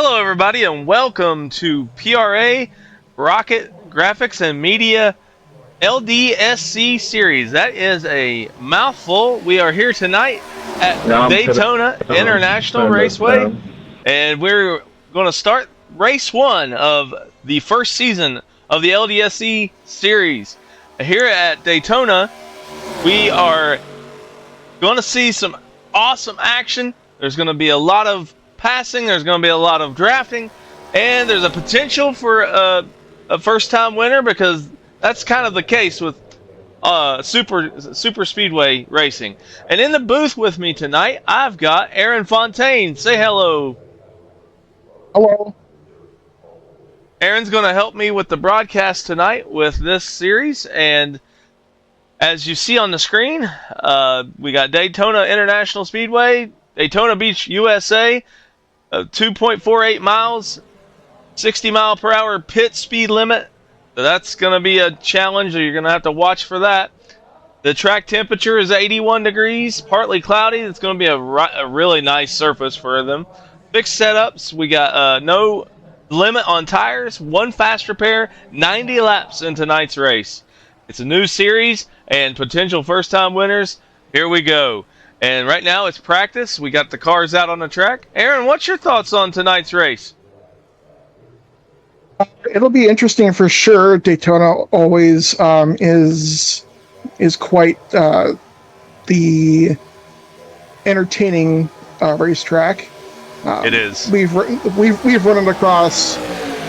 Hello, everybody, and welcome to PRA Rocket Graphics and Media LDSC series. That is a mouthful. We are here tonight at Daytona International Raceway, and we're going to start race one of the first season of the LDSC series. Here at Daytona, we are going to see some awesome action. There's going to be a lot of passing, there's going to be a lot of drafting, and there's a potential for a first-time winner, because that's kind of the case with super speedway racing. And in the booth with me tonight, I've got Aaron Fontaine. Say hello. Hello. Aaron's going to help me with the broadcast tonight with this series, and as you see on the screen, we got Daytona International Speedway, Daytona Beach, USA, 2.48 miles, 60 mile per hour pit speed limit. So that's going to be a challenge. You're going to have to watch for that. The track temperature is 81 degrees, partly cloudy. It's going to be a really nice surface for them. Fixed setups. We got no limit on tires, one fast repair, 90 laps in tonight's race. It's a new series and potential first-time winners. Here we go. And right now it's practice. We got the cars out on the track. Aaron, what's your thoughts on tonight's race? It'll be interesting for sure. Daytona always is quite the entertaining racetrack. It is. We've run it across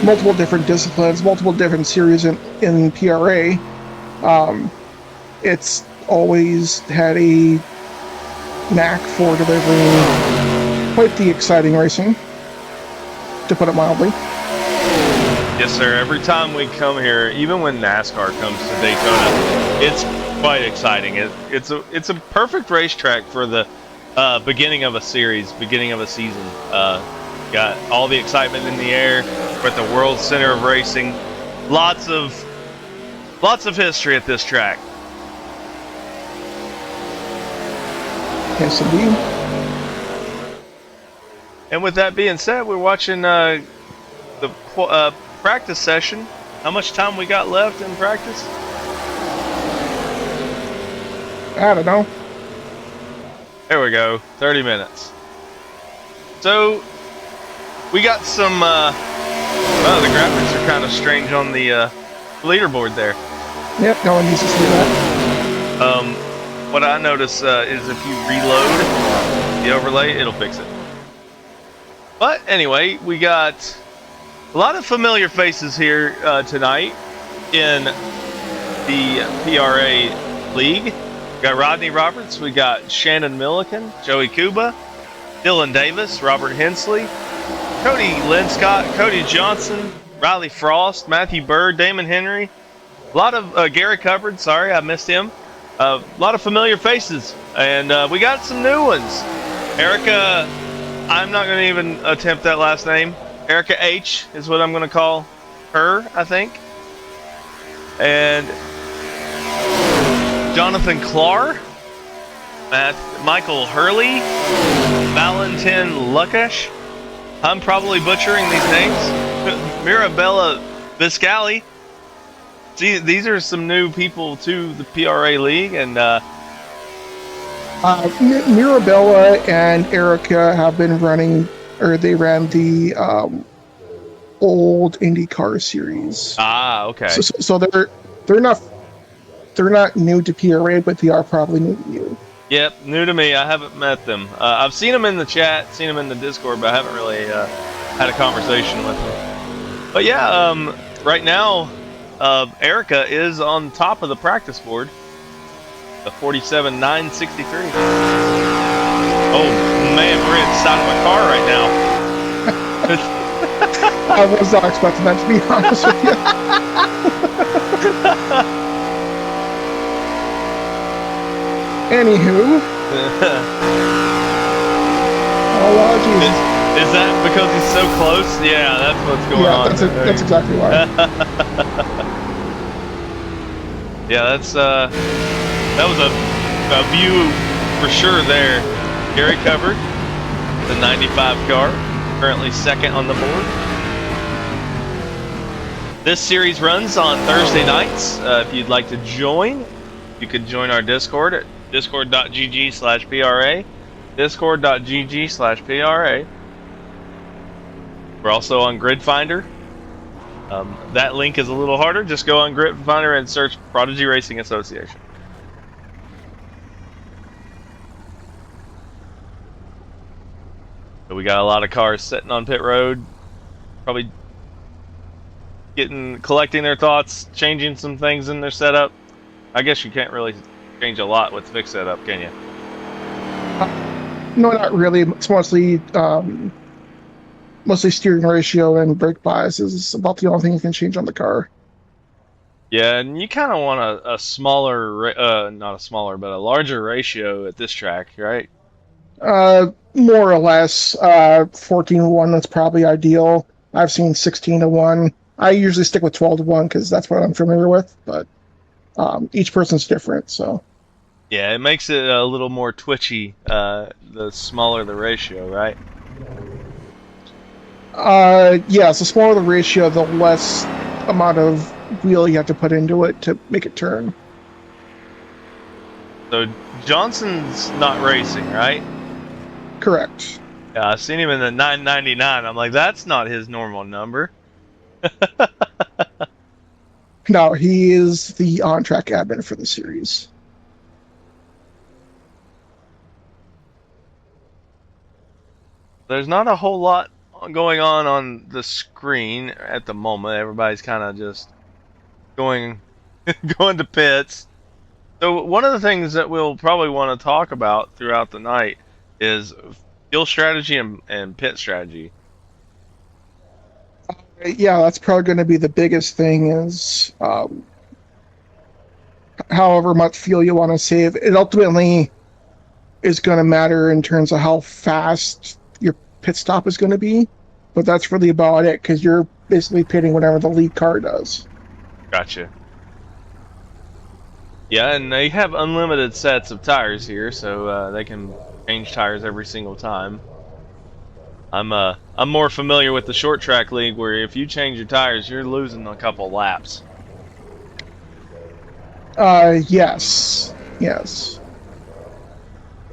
multiple different disciplines, multiple different series in PRA. It's always had a knack for delivering quite the exciting racing, to put it mildly. Yes, sir. Every time we come here, even when NASCAR comes to Daytona, it's quite exciting. It's a perfect racetrack for the beginning of a series, beginning of a season. Got all the excitement in the air. We're at the world center of racing. Lots of history at this track. Yes, indeed. And with that being said, we're watching the practice session. How much time we got left in practice? I don't know. There we go. 30 minutes. So we got some. Well, the graphics are kind of strange on the leaderboard there. Yep, no one needs to see that. What I notice is if you reload the overlay, it'll fix it. But anyway, we got a lot of familiar faces here tonight in the PRA League. We got Rodney Roberts, we got Shannon Milliken, Joey Cuba, Dylan Davis, Robert Hensley, Cody Linscott, Cody Johnson, Riley Frost, Matthew Bird, Damon Henry. A lot of Gary Hubbard, sorry I missed him. A lot of familiar faces, and we got some new ones. Erica, I'm not going to even attempt that last name. Erica H is what I'm going to call her, I think. And Jonathan Clark, Michael Hurley, Valentin Lukash. I'm probably butchering these names. Mirabella Viscali. See, these are some new people to the PRA League, and Mirabella and Erica have been running, or they ran the old IndyCar series. Ah, okay. So they're not new to PRA, but they are probably new to you. Yep, new to me. I haven't met them. I've seen them in the chat, seen them in the Discord, but I haven't really had a conversation with them. But yeah, right now, Erica is on top of the practice board. The 47,963. Oh man, we're inside of my car right now. I was not expecting that, to be honest with you. Anywho. Oh, Jesus. Is that because he's so close? Yeah, that's what's going on. That's exactly why. Yeah, that was a view for sure there. Gary Covered, the 95 car. currently second on the board. This series runs on Thursday nights. If you'd like to join, you could join our Discord at discord.gg/PRA. Discord.gg/PRA. We're also on Grid Finder. That link is a little harder. Just go on Grid Finder and search Prodigy Racing Association. So we got a lot of cars sitting on pit road, probably collecting their thoughts, changing some things in their setup. I guess you can't really change a lot with fixed setup, can you? No, not really. It's mostly steering ratio and brake bias is about the only thing you can change on the car. Yeah, and you kind of want a smaller, not a smaller, but a larger ratio at this track, right? More or less, 14-1, that's probably ideal. I've seen 16-1. I usually stick with 12-1 because that's what I'm familiar with, but each person's different, so. Yeah, it makes it a little more twitchy, the smaller the ratio, right? Yeah, so the smaller the ratio, the less amount of wheel you have to put into it to make it turn. So Johnson's not racing, right? Correct. Yeah, I've seen him in the 999. I'm like, that's not his normal number. No, he is the on-track admin for the series. There's not a whole lot going on the screen at the moment. Everybody's kind of just going going to pits. So one of the things that we'll probably want to talk about throughout the night is fuel strategy and pit strategy. Yeah, that's probably going to be the biggest thing is however much fuel you want to save. It ultimately is going to matter in terms of how fast your pit stop is going to be, but that's really about it because you're basically pitting whatever the lead car does. Gotcha. Yeah, and they have unlimited sets of tires here, so they can change tires every single time. I'm more familiar with the short track league, where if you change your tires, you're losing a couple laps. Yes.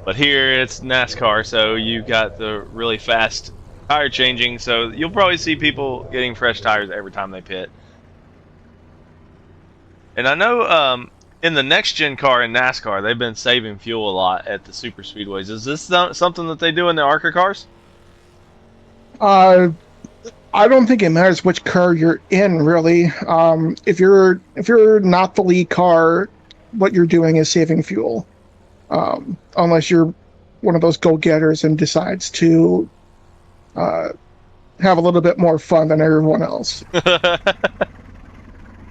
But here it's NASCAR, so you got the really fast tire changing, so you'll probably see people getting fresh tires every time they pit. And I know in the next gen car in NASCAR, they've been saving fuel a lot at the super speedways. Is this something that they do in the ARCA cars? Uh, I don't think it matters which car you're in, really. If you're not the lead car, what you're doing is saving fuel. Unless you're one of those go-getters and decides to uh, have a little bit more fun than everyone else.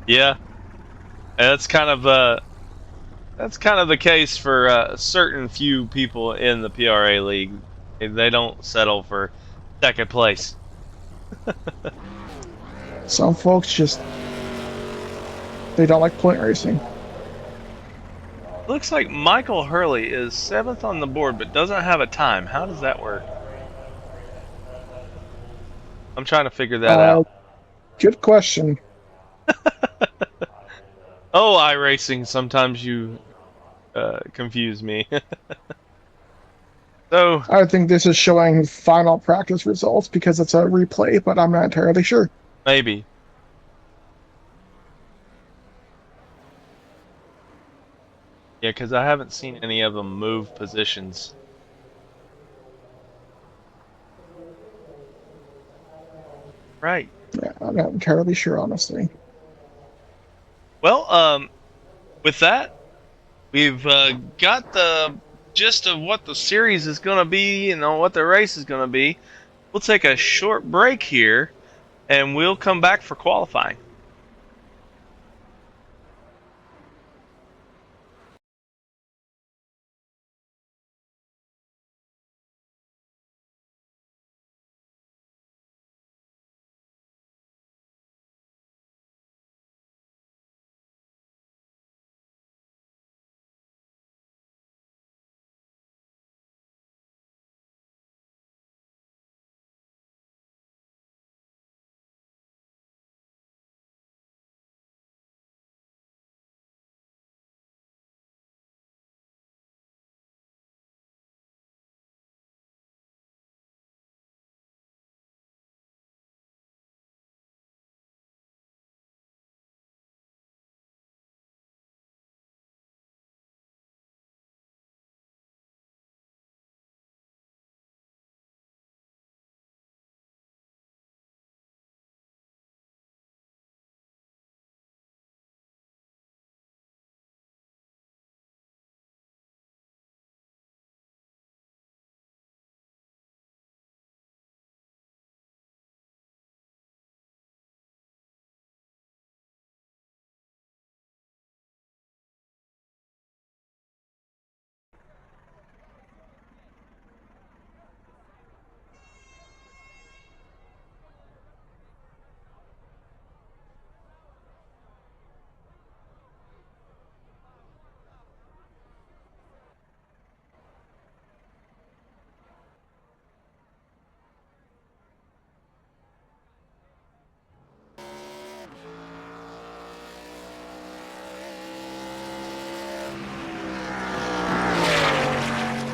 Yeah, that's kind of the case for certain few people in the PRA league. They don't settle for second place. Some folks just they don't like point racing. Looks like Michael Hurley is 7th on the board, but doesn't have a time. How does that work? I'm trying to figure that Uh, out. Good question. Oh, iRacing, sometimes you confuse me. So, I think this is showing final practice results because it's a replay, but I'm not entirely sure. maybe. Yeah, because I haven't seen any of them move positions. Right. Yeah, I'm not entirely sure, honestly. Well, with that, we've got the gist of what the series is going to be and what the race is going to be. We'll take a short break here, and we'll come back for qualifying.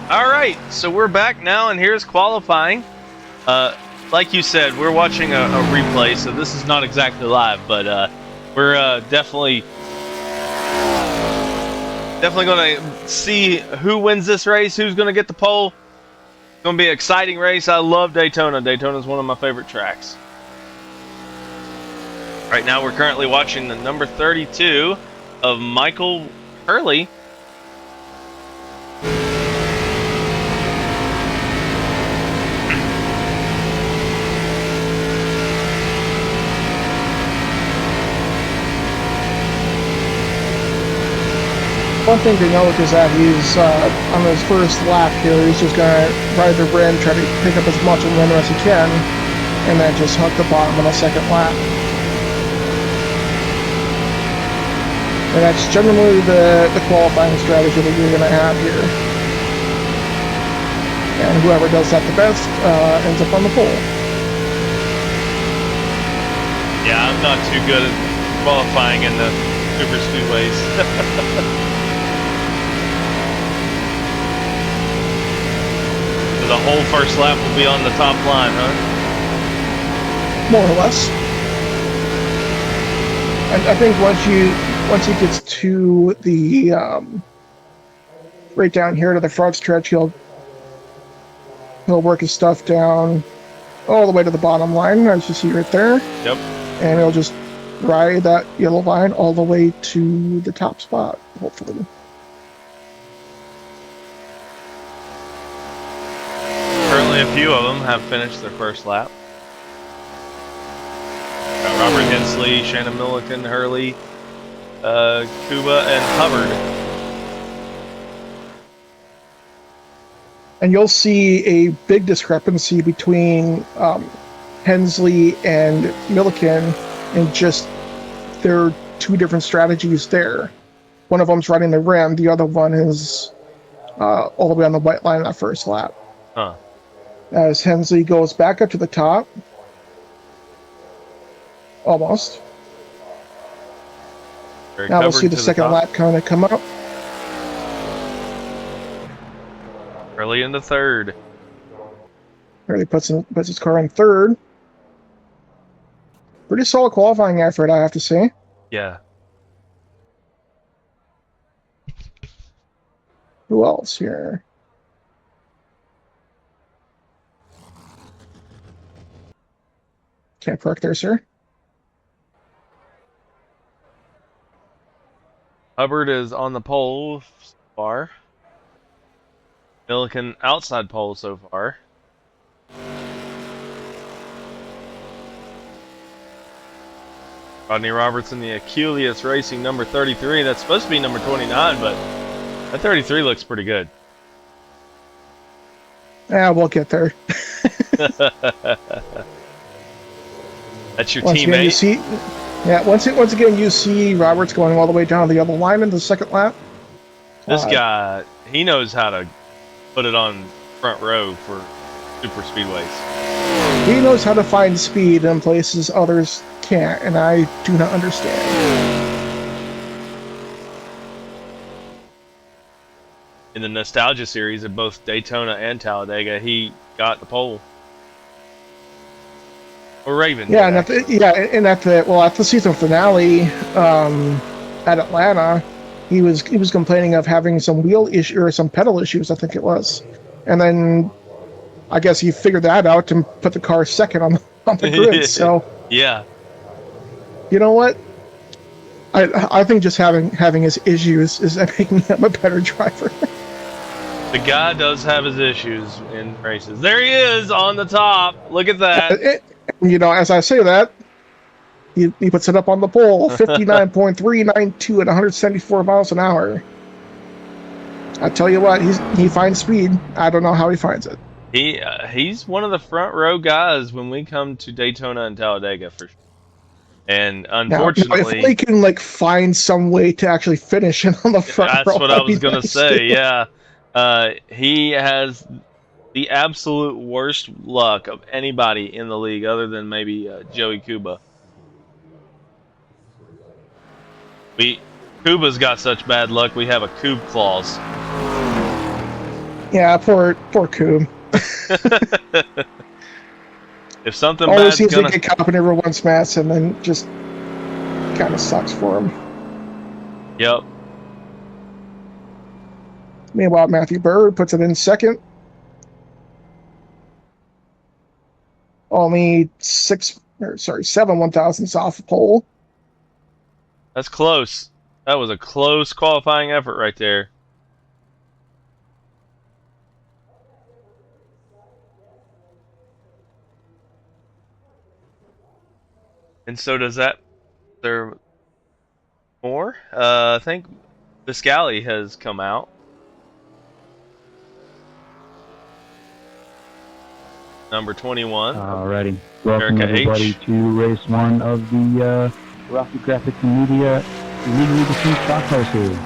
All right, so we're back now, and here's qualifying. Like you said, we're watching a replay, so this is not exactly live, but we're definitely going to see who wins this race, who's going to get the pole. It's going to be an exciting race. I love Daytona. Daytona is one of my favorite tracks. Right now, we're currently watching the number 32 of Michael Hurley. One thing to note is that he's on his first lap here. He's just gonna ride the rim, try to pick up as much momentum as he can, and then just hug the bottom on the second lap. And that's generally the qualifying strategy that you're gonna have here. And whoever does that the best ends up on the pole. Yeah, I'm not too good at qualifying in the super speedways. The whole first lap will be on the top line, huh? More or less. I think once he gets to the right down here to the front stretch, he'll work his stuff down all the way to the bottom line, as you see right there. Yep. And he'll just ride that yellow line all the way to the top spot, hopefully. Currently, a few of them have finished their first lap. Got Robert Hensley, Shannon Milliken, Hurley, Kuba, and Hubbard. And you'll see a big discrepancy between Hensley and Milliken in just their two different strategies there. One of them's riding the rim, the other one is all the way on the white line in that first lap. Huh. As Hensley goes back up to the top. Almost. Now we'll see the second lap kind of come up. Early into third. Really puts his car in third. Pretty solid qualifying effort, I have to say. Yeah. Who else here? Can't park there, sir. Hubbard is on the pole so far. Milliken outside pole so far. Rodney Robertson, the Aculeus Racing number 33. That's supposed to be number 29, but that 33 looks pretty good. Yeah, we'll get there. That's your once teammate. Again, you see, yeah, once again you see Roberts going all the way down the other line in the second lap. This guy, he knows how to put it on front row for super speedways. He knows how to find speed in places others can't, and I do not understand. In the Nostalgia series of both Daytona and Talladega, he got the pole. Or Raven. Yeah, and at the season finale at Atlanta, he was complaining of having some wheel issue or some pedal issues, I think it was, and then I guess he figured that out and put the car second on the grid. So yeah, you know what? I think just having his issues is making him a better driver. The guy does have his issues in races. There he is on the top. Look at that. You know, as I say that, he puts it up on the pole, 59.392 at 174 miles an hour. I tell you what, he finds speed. I don't know how he finds it. He's one of the front row guys when we come to Daytona and Talladega for sure. And unfortunately, now, if they can find some way to actually finish him on the front row, that's what I was gonna say. Yeah, he has the absolute worst luck of anybody in the league, other than maybe Joey Kuba. Kuba's got such bad luck. We have a Kube clause. Yeah, poor Coom. If something Always bad's seems to gonna... get caught up in everyone's mess, and then just kind of sucks for him. Yep. Meanwhile, Matthew Bird puts it in second. Only 7 1,000ths off the pole. That's close. That was a close qualifying effort right there. And so does that... There more? I think Viscali has come out. Number 21. Alrighty. Welcome Erica everybody H. to race one of the Rocky Graphics and Media Legally Distinct Stock Car Series.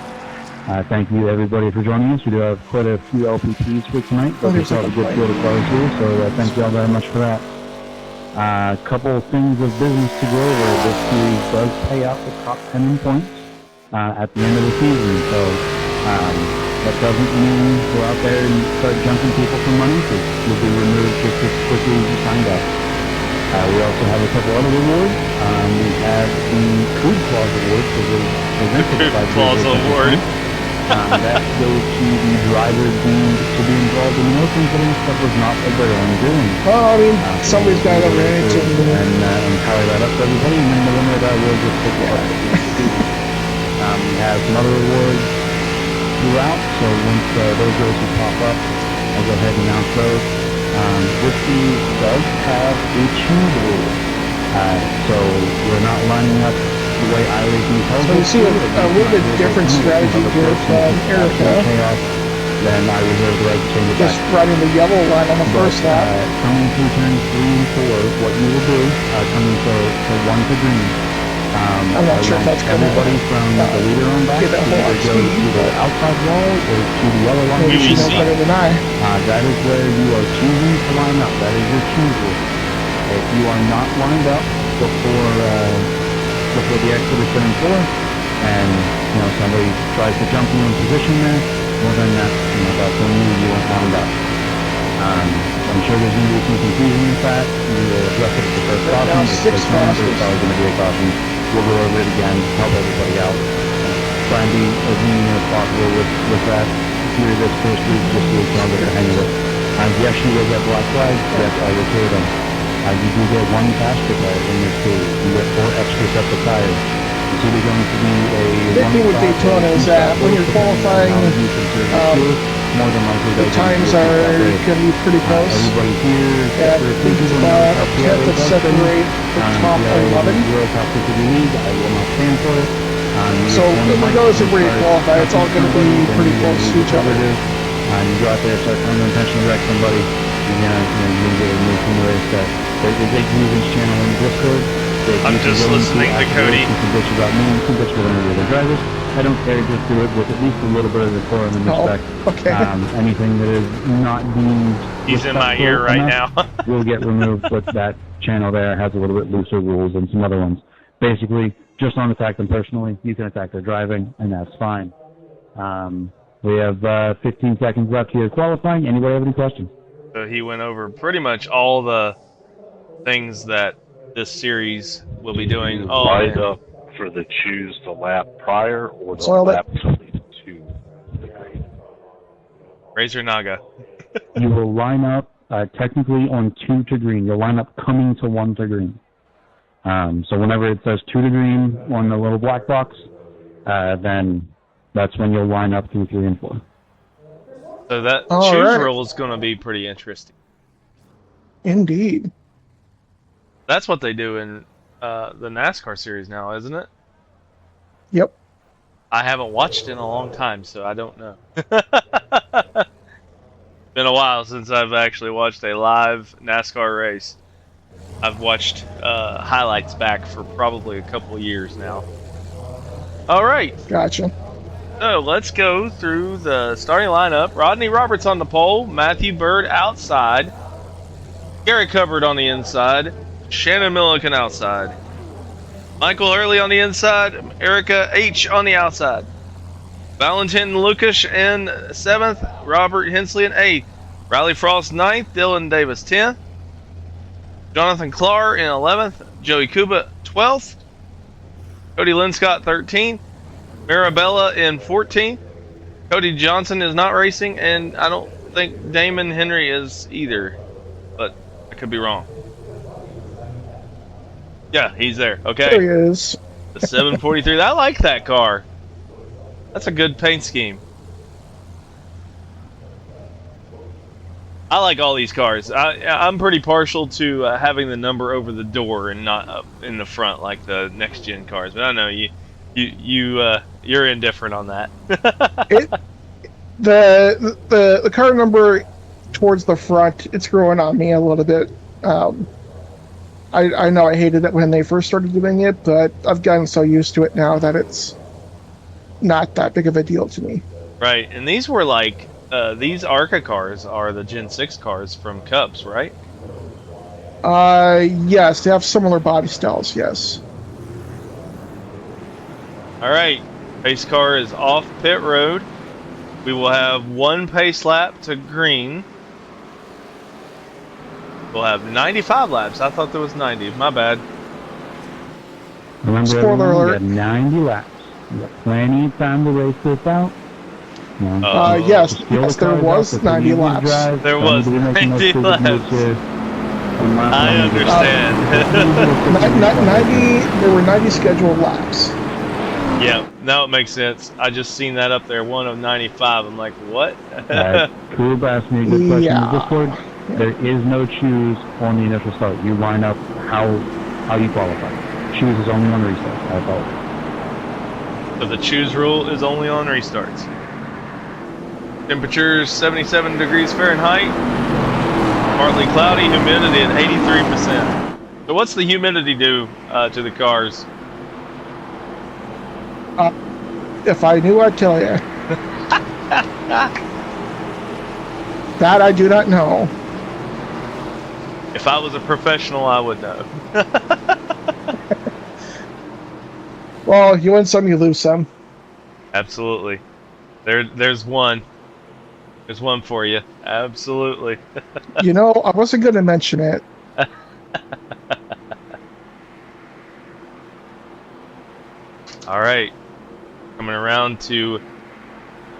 Thank you everybody for joining us. We do have quite a few LPPs for tonight, but we still have a good field of cars here, so thank you all very much for that. A couple of things of business to go over. This series does pay out the top 10 in points at the end of the season, so that doesn't mean go out there and start jumping people for money, because you'll be removed just as quickly as you signed up. We also have a couple other rewards. We have the Food Clause Award, because it was presented by Clause Award. that goes to the driver deemed to be involved in no incidents that was not of their own doing. Well, I mean, somebody's got to run into and power that up for everybody, and then the winner of that award just take it up. We have some other awards throughout, so once those races pop up, I'll go ahead and announce those. This series does have a choose rule, so we're not lining up the way iRacing tells us. So you see a little bit different strategy here from Erica. Then I reserve the right to change it back. Just running the yellow line on the first lap. Coming through turns 3 and 4, what you will do, coming for 1 to green, I'm not sure if that's going to everybody from the leader on back give that whole lot of go speed, to the outside wall or to the yellow line. Maybe she knows better than I. That is where you are choosing to line up. That is your choose rule. If you are not lined up before the exit of turn 4, and somebody tries to jump you in position there, well then that's when you weren't lined up. I'm sure there's going to be some confusion with that. We will address it at the first caution. There's probably going to be a caution. We'll go over it again, help everybody out. Try and be as lenient as possible with that here this first week, just so we can all get the hang of it. Yes, you will get black flags. Yes, I will clear them. You do get 1 faster tire in this series. You get 4 extra sets of tires. It's either going to be a... The thing with Daytona is that when you're qualifying, the times are going to be pretty close. Everybody here, I think it's about a tenth of separate for top 11. I will not stand for it. So regardless of where you qualify, it's all going to be pretty close to each other. You go out there, start trying to intentionally wreck somebody, you're gonna get removed from the race. They can use this channel in Discord. I'm just listening to Cody. You can bitch about me, you can bitch about any of the drivers. I don't care, just do it with at least a little bit of decorum and respect. Okay. Anything that is not deemed... He's in my ear right now. will get removed, but that channel there has a little bit looser rules than some other ones. Basically, just don't attack them personally. You can attack their driving, and that's fine. We have 15 seconds left here qualifying. Anybody have any questions? So he went over pretty much all the things that this series will be doing. Lined up for the choose the lap prior or the lap to lead to the green. Razor Naga. You will line up technically on 2 to green. You'll line up coming to 1 to green. So whenever it says 2 to green on the little black box, then that's when you'll line up through 3 and 4. So that choose rule is going to be pretty interesting. Indeed. That's what they do in the NASCAR series now, isn't it? Yep. I haven't watched in a long time, so I don't know. Been a while since I've actually watched a live NASCAR race. I've watched highlights back for probably a couple of years now. All right. Gotcha. So let's go through the starting lineup. Rodney Roberts on the pole, Matthew Bird outside, Garrett Hubbard on the inside, Shannon Milliken outside, Michael Early on the inside, Erica H on the outside. Valentin Lucas in 7th. Robert Hensley in 8th. Riley Frost 9th. Dylan Davis 10th. Jonathan Clark in 11th. Joey Kuba 12th. Cody Linscott 13th. Mirabella in 14th. Cody Johnson is not racing, and I don't think Damon Henry is either, but I could be wrong. Yeah, he's there. Okay. There he is. The 743. I like that car. That's a good paint scheme. I like all these cars. I'm pretty partial to having the number over the door and not up in the front like the next gen cars. But I know you're indifferent on that. The car number towards the front, it's growing on me a little bit. I know I hated it when they first started doing it, but I've gotten so used to it now that it's not that big of a deal to me. Right, and these were like these ARCA cars are the Gen 6 cars from Cubs, right? Yes, they have similar body styles, yes. Alright, pace car is off pit road. We will have 1 pace lap to green. We'll have 95 laps. I thought there was 90. My bad. Remember, Spoiler alert. You got 90 laps. You got plenty of time to race this out. Yes, there was 90 laps. There was 90 laps. I understand. 90. There were 90 scheduled laps. Yeah, now it makes sense. I just seen that up there, 1 of 95. I'm like, what? Cool asked me a good question in the Discord. There is no choose on the initial start. You line up how you qualify. Choose is only on restarts. I apologize. So the choose rule is only on restarts. Temperatures 77 degrees Fahrenheit. Partly cloudy, humidity at 83%. So what's the humidity do to the cars? If I knew, I'd tell you. That I do not know. If I was a professional, I would know. Well, you win some, you lose some. Absolutely. There's one. There's one for you. Absolutely. You know, I wasn't going to mention it. All right. Coming around to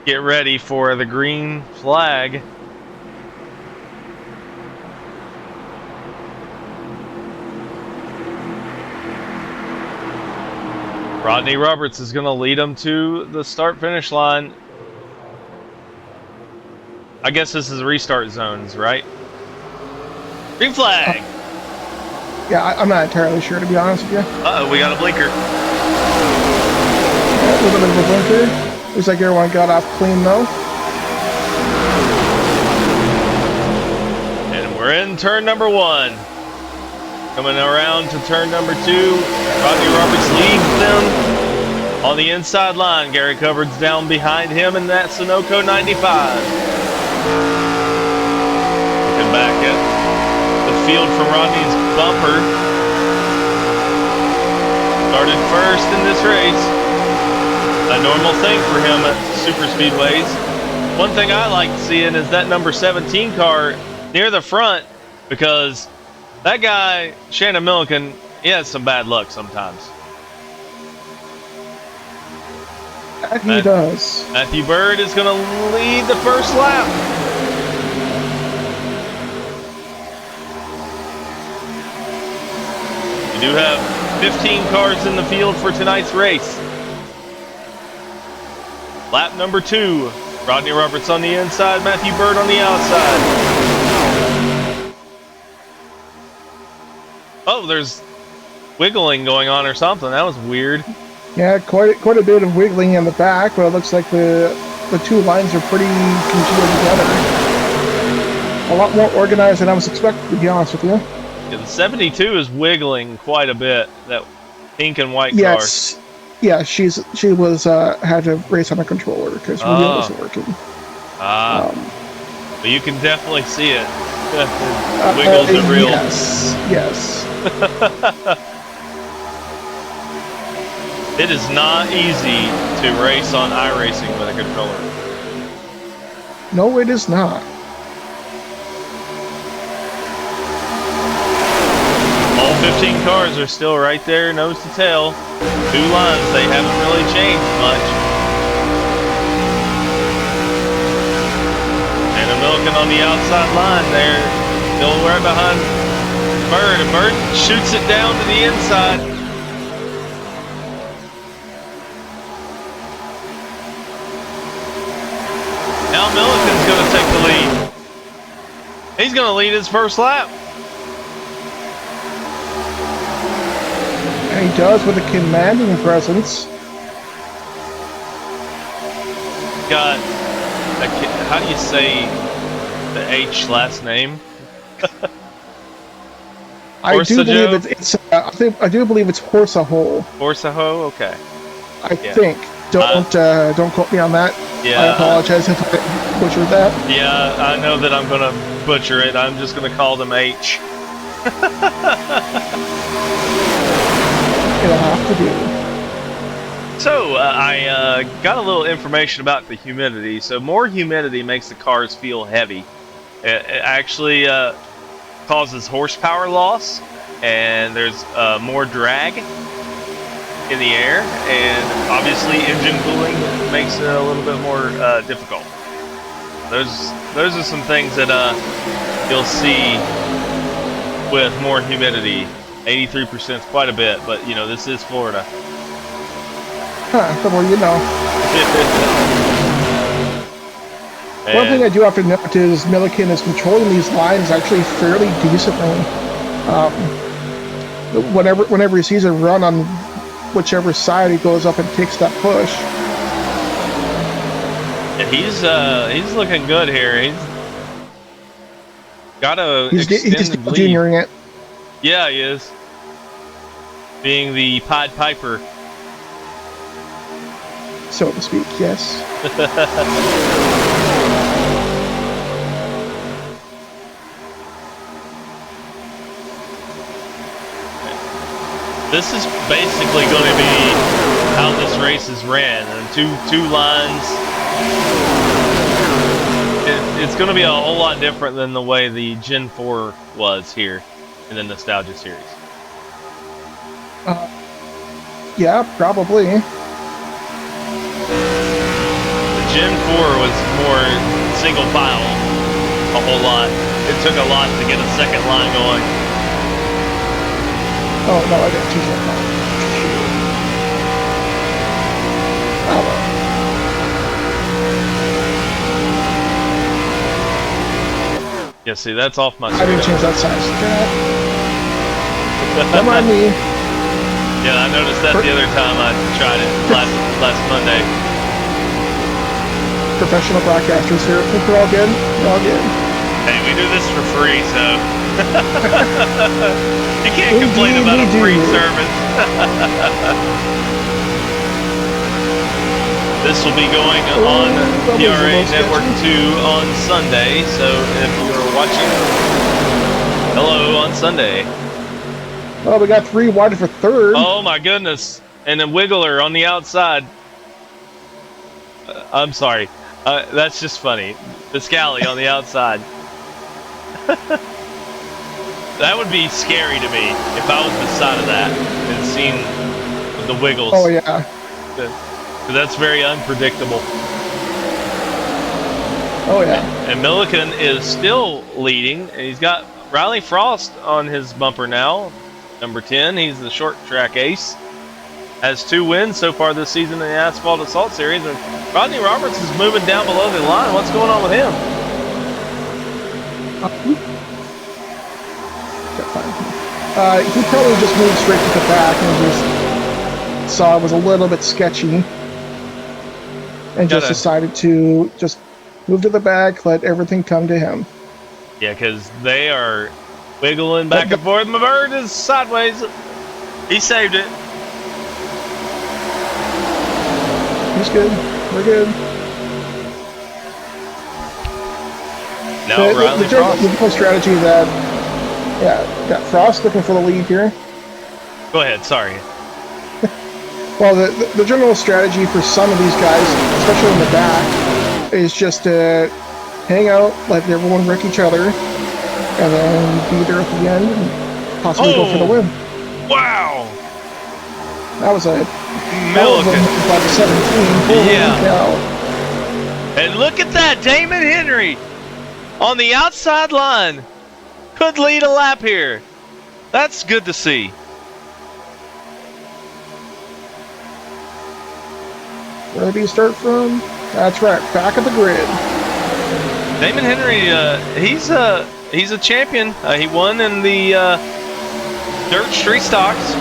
get ready for the green flag. Rodney Roberts is going to lead them to the start-finish line. I guess this is restart zones, right? Green flag! Yeah, I'm not entirely sure, to be honest with you. Uh-oh, we got a blinker. Yeah, a little bit of a blinker. Looks like everyone got off clean, though. And we're in turn number 1. Coming around to turn number 2, Rodney Roberts leads them on the inside line. Gary Cupboard's down behind him in that Sunoco 95. Looking back at the field from Rodney's bumper. Started first in this race. A normal thing for him at super speedways. One thing I like seeing is that number 17 car near the front, because that guy, Shannon Milliken, he has some bad luck sometimes. He does. Matthew Bird is going to lead the first lap. We do have 15 cars in the field for tonight's race. Lap number 2. Rodney Roberts on the inside, Matthew Bird on the outside. Oh, there's wiggling going on or something. That was weird. Yeah, quite a bit of wiggling in the back, but it looks like the two lines are pretty congealed together. A lot more organized than I was expecting, to be honest with you. Yeah, the 72 is wiggling quite a bit. That pink and white yes. car. Yeah, she was had to race on a controller because wheel wasn't working. But you can definitely see it. Wiggles are real. Yes. It is not easy to race on iRacing with a controller. No, it is not. All 15 cars are still right there, nose to tail. 2 lines, they haven't really changed much. And a Milliken on the outside line there, still right behind Bird. And Bird shoots it down to the inside. Now Milliken's going to take the lead. He's going to lead his first lap. And he does with a commanding presence. Got a, how do you say the H last name? I do believe it's I do believe it's Horsaho. Horsaho, okay. I think. Don't quote me on that. Yeah. I apologize if I butchered that. Yeah, I know that I'm gonna butcher it. I'm just gonna call them H. It'll have to do. So, I got a little information about the humidity. So, more humidity makes the cars feel heavy. It actually causes horsepower loss, and there's more drag in the air, and obviously engine cooling makes it a little bit more difficult. Those are some things that you'll see with more humidity. 83% is quite a bit, but you know, this is Florida. The more you know. One thing I do have to note is Milliken is controlling these lines actually fairly decently. Whenever he sees a run on whichever side, he goes up and takes that push. And he's looking good here. He's got He's extended lead. junioring it. Yeah, he is. Being the Pied Piper. So to speak, yes. This is basically going to be how this race is ran. And two lines. It's going to be a whole lot different than the way the Gen 4 was here in the Nostalgia series. Yeah, probably. The Gen 4 was more single file a whole lot. It took a lot to get a second line going. Oh, no, I didn't choose that line. Oh, well. Yeah, see, that's off my I didn't change that size. Don't mind me. Yeah, I noticed that the other time I tried it last Monday. Professional broadcasters here. I think we're all good. We're all good. Hey, we do this for free, so you can't complain about a free service. This will be going on PRA Network 2 on Sunday, so if you're watching, hello on Sunday. Oh, we got 3 wide for third. Oh my goodness, and a wiggler on the outside. I'm sorry, that's just funny. The Scally on the outside. That would be scary to me if I was beside of that and seen the wiggles. Oh yeah. That's very unpredictable. Oh yeah. And Milliken is still leading, and he's got Riley Frost on his bumper now. Number 10, he's the short track ace. Has 2 wins so far this season in the Asphalt Assault Series. And Rodney Roberts is moving down below the line. What's going on with him? He probably just moved straight to the back and just saw it was a little bit sketchy. And just decided to just move to the back, let everything come to him. Yeah, because they are wiggling back and forth. My bird is sideways. He saved it. He's good. We're good. Now Riley Frost. The whole strategy that, got Frost looking for the lead here. Go ahead, sorry. Well, the general strategy for some of these guys, especially in the back, is just to hang out, let everyone wreck each other, and then be there at the end and possibly go for the win. Wow! That was a Milliken. About 17. Yeah. Cow. And look at that, Damon Henry on the outside line could lead a lap here. That's good to see. Where did he start from? That's right, back of the grid. Damon Henry, he's a champion. He won in the Dirt Street Stocks.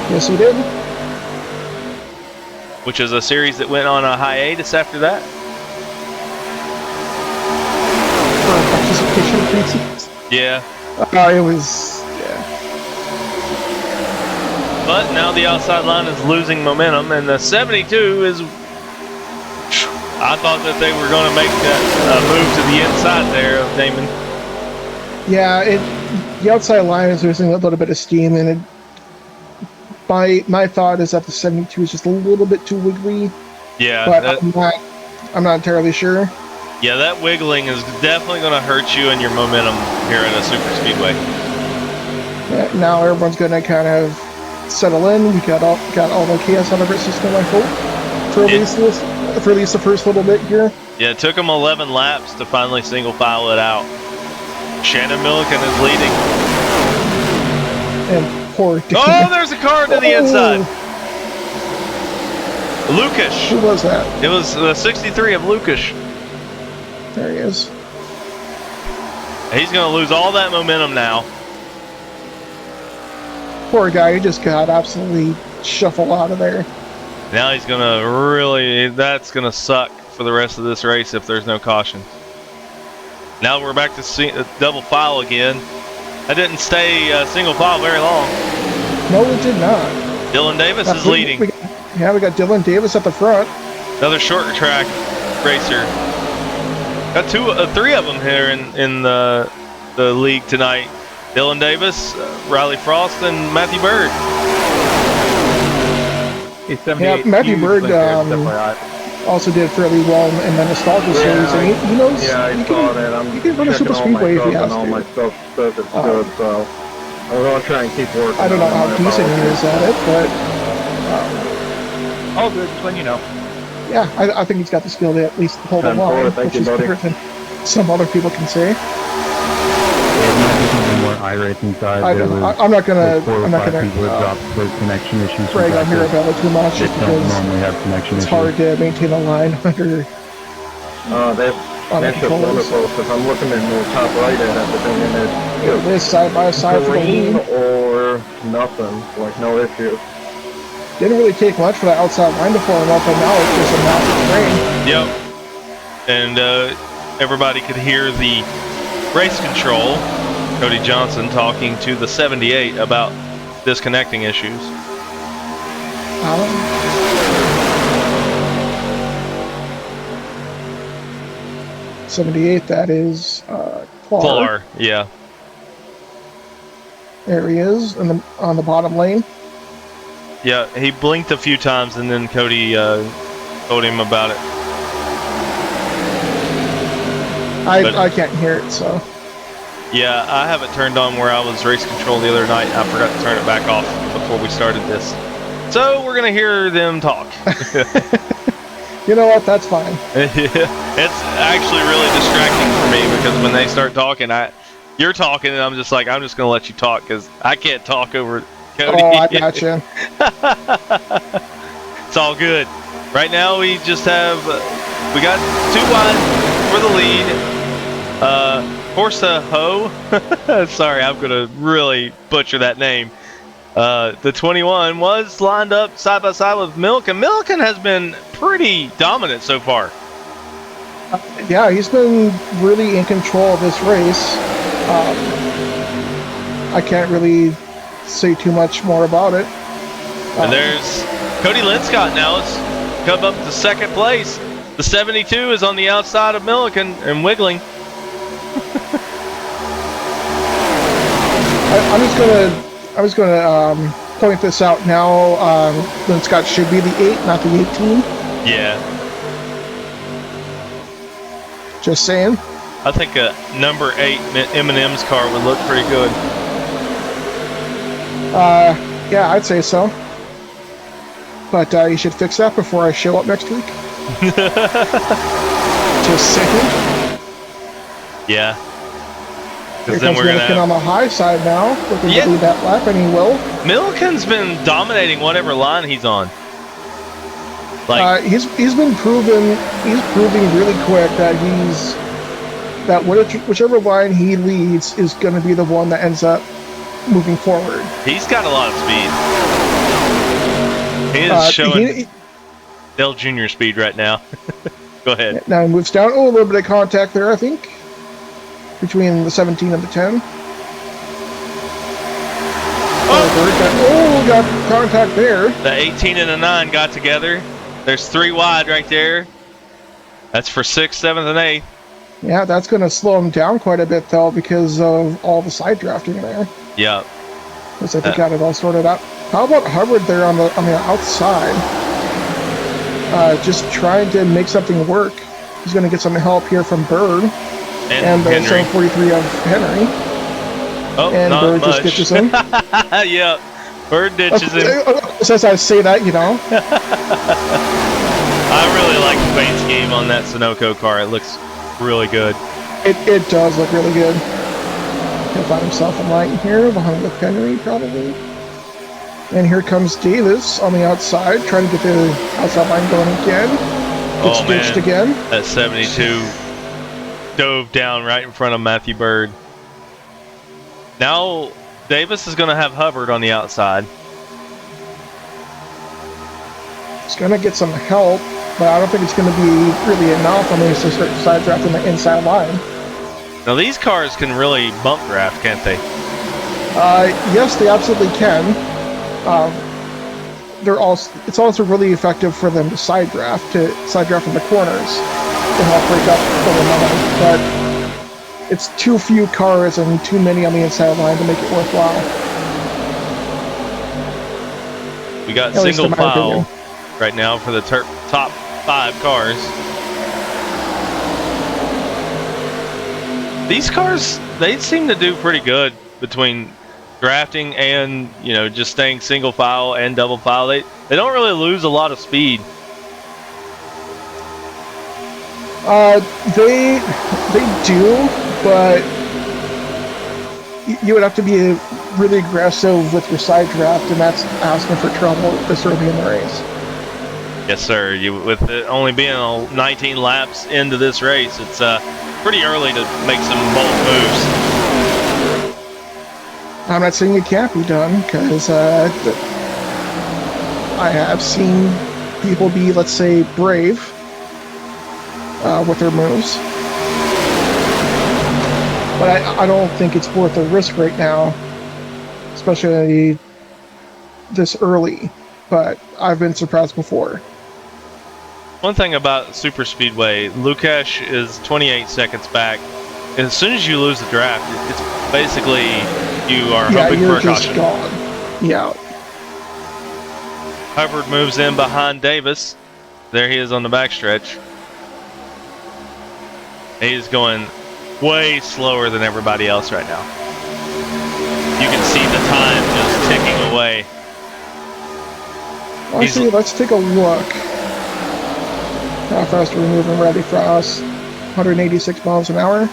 Yes, he did. Which is a series that went on a hiatus after that. For participation. Yeah. It was, yeah. But now the outside line is losing momentum, and the 72 is... I thought that they were going to make that move to the inside there of Damon. Yeah, the outside line is losing a little bit of steam, and my thought is that the 72 is just a little bit too wiggly. Yeah, but I'm not entirely sure. Yeah, that wiggling is definitely going to hurt you and your momentum here at a super speedway. Yeah, now everyone's going to kind of settle in. We got all the chaos out of our system, I hope, for at least the first little bit here. Yeah, it took them 11 laps to finally single file it out. Shannon Milliken is leading. And poor Damon. Oh, there's a car to the inside. Lucas. Who was that? It was the 63 of Lucas. There he is. He's going to lose all that momentum now. Poor guy, he just got absolutely shuffled out of there. Now he's going to really, that's going to suck for the rest of this race if there's no caution. Now we're back to double file again. That didn't stay single file very long. No, it did not. Dylan Davis is leading. We got Dylan Davis at the front. Another short track racer. Got three of them here in the league tonight. Dylan Davis, Riley Frost, and Matthew Bird. Yeah, Matthew Bird also did fairly well in the nostalgia series. And he knows. Yeah, I saw that. He can run a super speedway if he has to. All my stuff says it's good, so I'm going to try and keep working. I don't know how decent he is at it, but all good. Just letting you know. Yeah, I think he's got the skill to at least hold the line, which is better than some other people can say. More irate inside. I'm not gonna drop for connection issues. Brag on Mirabella too much just because it's hard to maintain a line under. That's just wonderful. Because I'm looking in the top right at everything, and it's side by side for the green lead. or nothing, like no issue. Didn't really take much for the outside line to form up, but now it's just a mountain of rain. Yep. And everybody could hear the race control, Cody Johnson, talking to the 78 about disconnecting issues. 78, that is Clar, yeah. There he is on the bottom lane. Yeah, he blinked a few times and then Cody told him about it. I can't hear it, so. Yeah, I have it turned on where I was race control the other night. I forgot to turn it back off before we started this. So we're going to hear them talk. You know what? That's fine. It's actually really distracting for me because when they start talking, you're talking and I'm just like, I'm just going to let you talk because I can't talk over Cody. Oh, I gotcha. It's all good. Right now we just have, we got 2 wide for the lead. Horsa Ho, sorry, I'm going to really butcher that name. The 21 was lined up side by side with Milliken. Milliken has been pretty dominant so far. Yeah, he's been really in control of this race. I can't really say too much more about it. And there's Cody Linscott now. It's come up to second place. The 72 is on the outside of Milliken and wiggling. I'm just gonna point this out now. Lynn Scott should be the 8, not the 18. Yeah. Just saying. I think a number 8 M&M's car would look pretty good. Yeah, I'd say so. But you should fix that before I show up next week. Just saying. Yeah. Here Then comes we're gonna Milliken on the high side now, looking to lead that lap, and he will. Milliken's been dominating whatever line he's on. He's been proving really quick that whichever line he leads is going to be the one that ends up moving forward. He's got a lot of speed. He is showing Dale Jr. speed right now. Go ahead. Now he moves down. Oh, a little bit of contact there, I think, between the 17 and the 10. Oh, got contact there. The 18 and the 9 got together. There's 3 wide right there. That's for 6th, 7th, and 8th. Yeah, that's going to slow him down quite a bit, though, because of all the side drafting there. Yeah. Looks like they got it all sorted out. How about Hubbard there on the outside? Just trying to make something work. He's going to get some help here from Bird. And the 743 of Henry. Oh, and not Bird much. just ditches him. Yeah, Bird ditches him. As I say that, you know. I really like the paint scheme on that Sunoco car. It looks really good. It does look really good. He'll find himself in line here, behind with Henry, probably. And here comes Davis on the outside, trying to get the outside line going again. Gets ditched again. That 72 dove down right in front of Matthew Bird. Now Davis is going to have Hubbard on the outside. He's going to get some help, but I don't think it's going to be really enough unless they start side drafting the inside line. Now these cars can really bump draft, can't they? Yes, they absolutely can. It's also really effective for them to side draft in the corners to help break up the momentum, but it's too few cars and too many on the inside line to make it worthwhile. We got single file right now for the top 5 cars. These cars, they seem to do pretty good between drafting and, you know, just staying single file and double file. They don't really lose a lot of speed. They do, but you would have to be really aggressive with your side draft, and that's asking for trouble this early in the race. Yes, sir. With it only being 19 laps into this race, it's pretty early to make some bold moves. I'm not saying it can't be done, because I have seen people be, let's say, brave with their moves. But I don't think it's worth the risk right now, especially this early. But I've been surprised before. One thing about Super Speedway, Lukash is 28 seconds back. And as soon as you lose the draft, it's basically you are hoping for a caution. Gone. Yeah. Hubbard moves in behind Davis. There he is on the backstretch. He's going way slower than everybody else right now. You can see the time just ticking away. Actually, let's take a look. How fast are we moving? Ready for us? 186 miles an hour.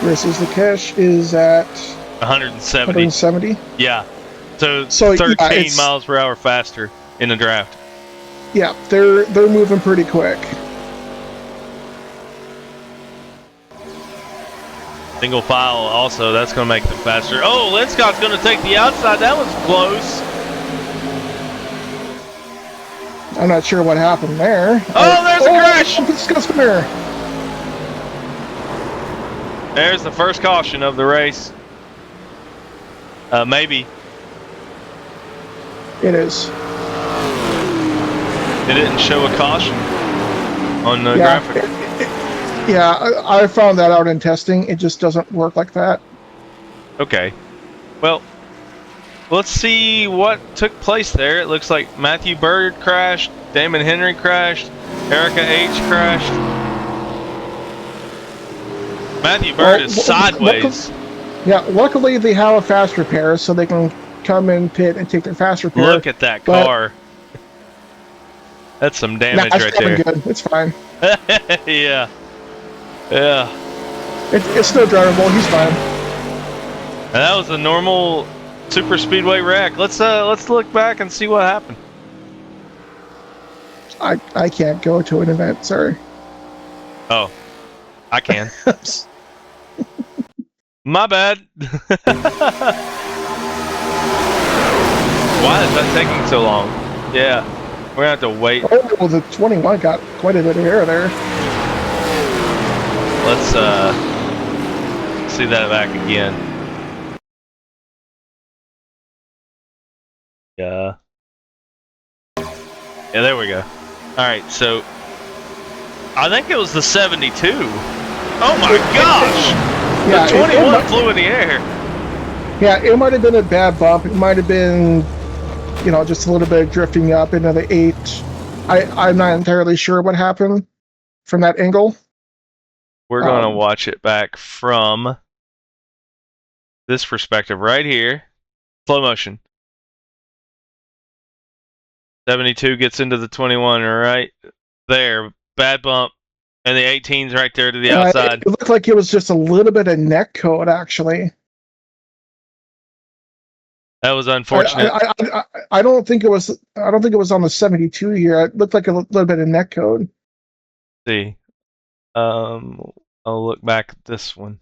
Versus the Cash is at 170. Yeah. So 13 miles per hour faster in the draft. Yeah, they're moving pretty quick. Single file also, that's going to make them faster. Oh, Linscott's going to take the outside. That was close. I'm not sure what happened there. Oh, there's a crash! Come here. There's the first caution of the race. Maybe. It is. It didn't show a caution on the graphic. Yeah, I found that out in testing. It just doesn't work like that. Okay. Well, let's see what took place there. It looks like Matthew Bird crashed, Damon Henry crashed, Erica H crashed. Matthew Bird is sideways. Luckily they have a fast repair, so they can come in pit and take their fast repair. Look at that car. That's some damage right there. Good. It's fine. Yeah. It's still drivable. He's fine. And that was a normal super speedway wreck. Let's look back and see what happened. I can't go to an event. Sorry. Oh, I can. My bad. Why is that taking so long? Yeah, we're gonna have to wait. Oh, the 21 got quite a bit of air there. Let's see that back again. Yeah, there we go. Alright, so I think it was the 72. Oh my gosh! Yeah, the 21 flew in the air. Yeah, it might have been a bad bump. It might have been, just a little bit of drifting up into the 8. I'm not entirely sure what happened from that angle. We're going to watch it back from this perspective right here. Slow motion. 72 gets into the 21 right there. Bad bump. And the 18's right there to the outside. It looked like it was just a little bit of neck code, actually. That was unfortunate. I don't think it was. I don't think it was on the 72 here. It looked like a little bit of neck code. Let's see, I'll look back at this one.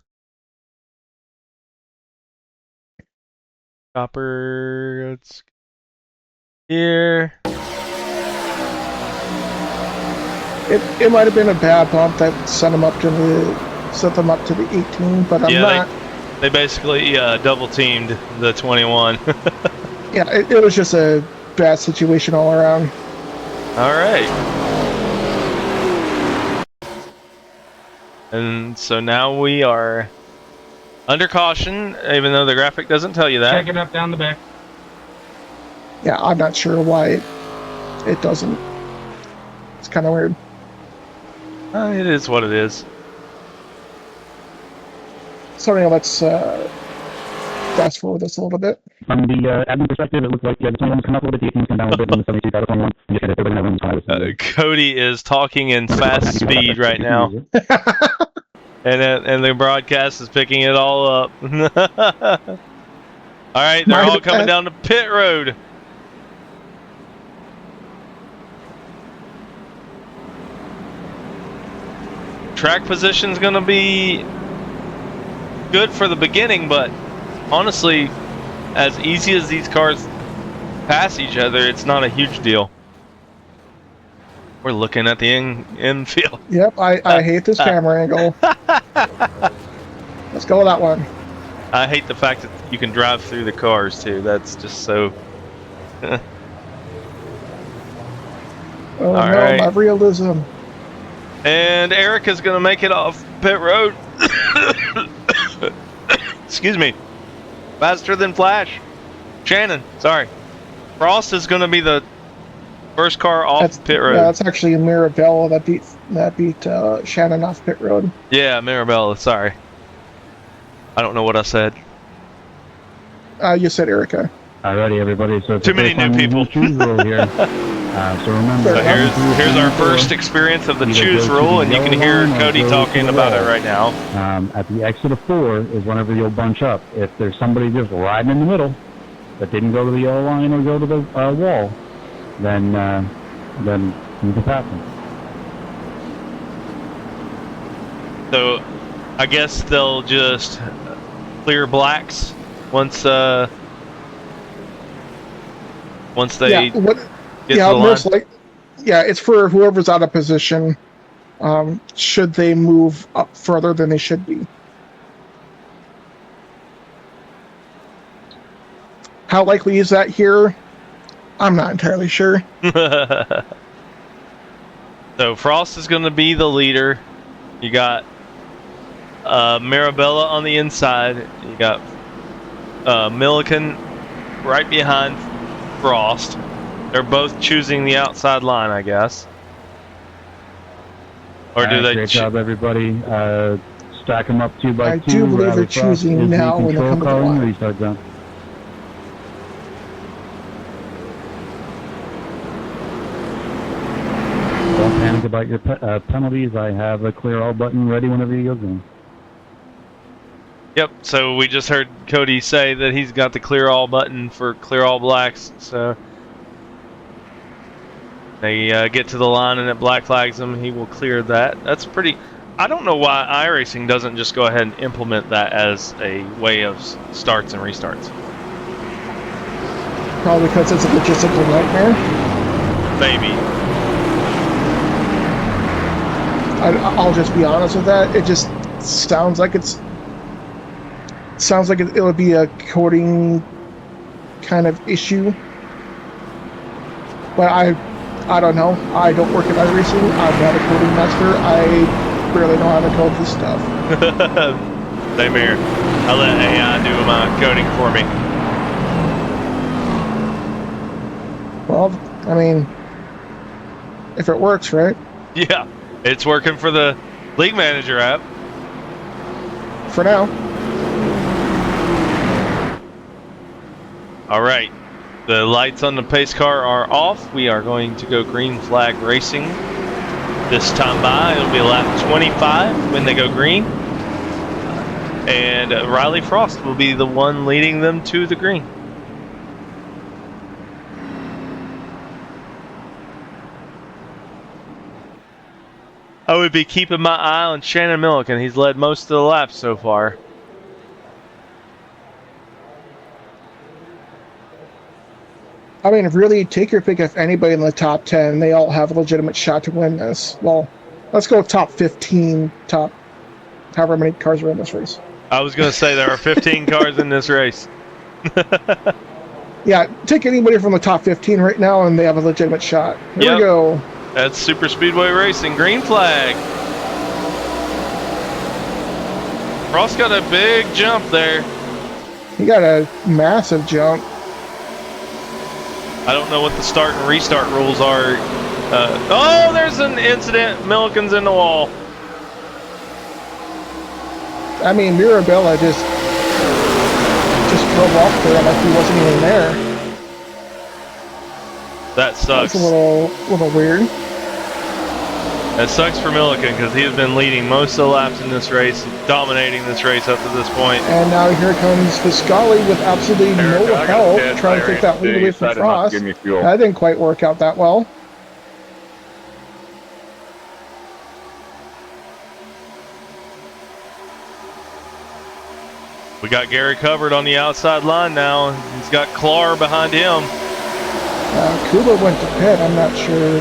Copper. It's here. It might have been a bad bump that sent them up to the 18, but I'm not. They basically double teamed the 21. Yeah, it was just a bad situation all around. All right. And so now we are under caution, even though the graphic doesn't tell you that. Check it up down the back. Yeah, I'm not sure why it doesn't. It's kind of weird. It is what it is. So anyway, let's fast forward this a little bit. From the admin perspective, it looks like the 21's come up a little bit, the 18's come down a little bit, and the 72 got a 21. And just everybody in that room is Cody is talking in fast speed right now. And the broadcast is picking it all up. Alright, they're all coming down the pit road. Track position's gonna be good for the beginning, but honestly, as easy as these cars pass each other, it's not a huge deal. We're looking at the infield. Yep, I hate this camera angle. Let's go with that one. I hate the fact that you can drive through the cars too. That's just so. Oh no, right. My realism. And Erica's gonna make it off pit road. Excuse me. Faster than Flash. Shannon, sorry. Frost is gonna be the first car off pit road. Yeah, that's actually Mirabella that beat Shannon off pit road. Yeah, Mirabella, sorry. I don't know what I said. You said Erica. Alrighty, everybody. So too many new people. Here. So remember, so here's our first experience of the choose rule, and you can hear Cody talking about it right now. At the exit of 4 is whenever you'll bunch up. If there's somebody just riding in the middle that didn't go to the yellow line or go to the wall, then you can pass them. So I guess they'll just clear blacks once they get to the line. It's for whoever's out of position. Should they move up further than they should be? How likely is that here? I'm not entirely sure. So Frost is going to be the leader. You got Mirabella on the inside. You got Milliken right behind Frost. They're both choosing the outside line, I guess. Or do they? Great job, everybody. Stack them up 2 by 2. I do believe they're choosing now when they come to the line. Restart them. Don't panic about your penalties. I have a clear all button ready whenever you go green. Yep, so we just heard Cody say that he's got the clear all button for clear all blacks, so they get to the line and it black flags him, he will clear that. That's pretty... I don't know why iRacing doesn't just go ahead and implement that as a way of starts and restarts. Probably because it's a logistical nightmare. Maybe. I'll just be honest with that. It just sounds like it would be a coding kind of issue. But I don't know. I don't work at iRacing. I'm not a coding master. I barely know how to code this stuff. Same here. I'll let AI do my coding for me. Well, I mean, if it works, right? Yeah, it's working for the League Manager app. For now. All right. The lights on the pace car are off. We are going to go green flag racing. This time by, it'll be lap 25 when they go green. And Riley Frost will be the one leading them to the green. I would be keeping my eye on Shannon Milliken. He's led most of the laps so far. I mean, really, take your pick of anybody in the top 10. They all have a legitimate shot to win this. Well, let's go top 15, top however many cars are in this race. I was going to say there are 15 cars in this race. Yeah, take anybody from the top 15 right now, and they have a legitimate shot. Here we go. That's Super Speedway Racing. Green flag. Frost got a big jump there. He got a massive jump. I don't know what the start and restart rules are. Oh, there's an incident. Milliken's in the wall. I mean, Mirabella just drove off there like he wasn't even there. That sucks. That's a little weird. That sucks for Milliken because he has been leading most of the laps in this race, dominating this race up to this point. And now here comes Viscali with absolutely no help, trying to take that lead away from Frost. That didn't quite work out that well. We got Gary covered on the outside line now. He's got Clar behind him. Kuba went to pit. I'm not sure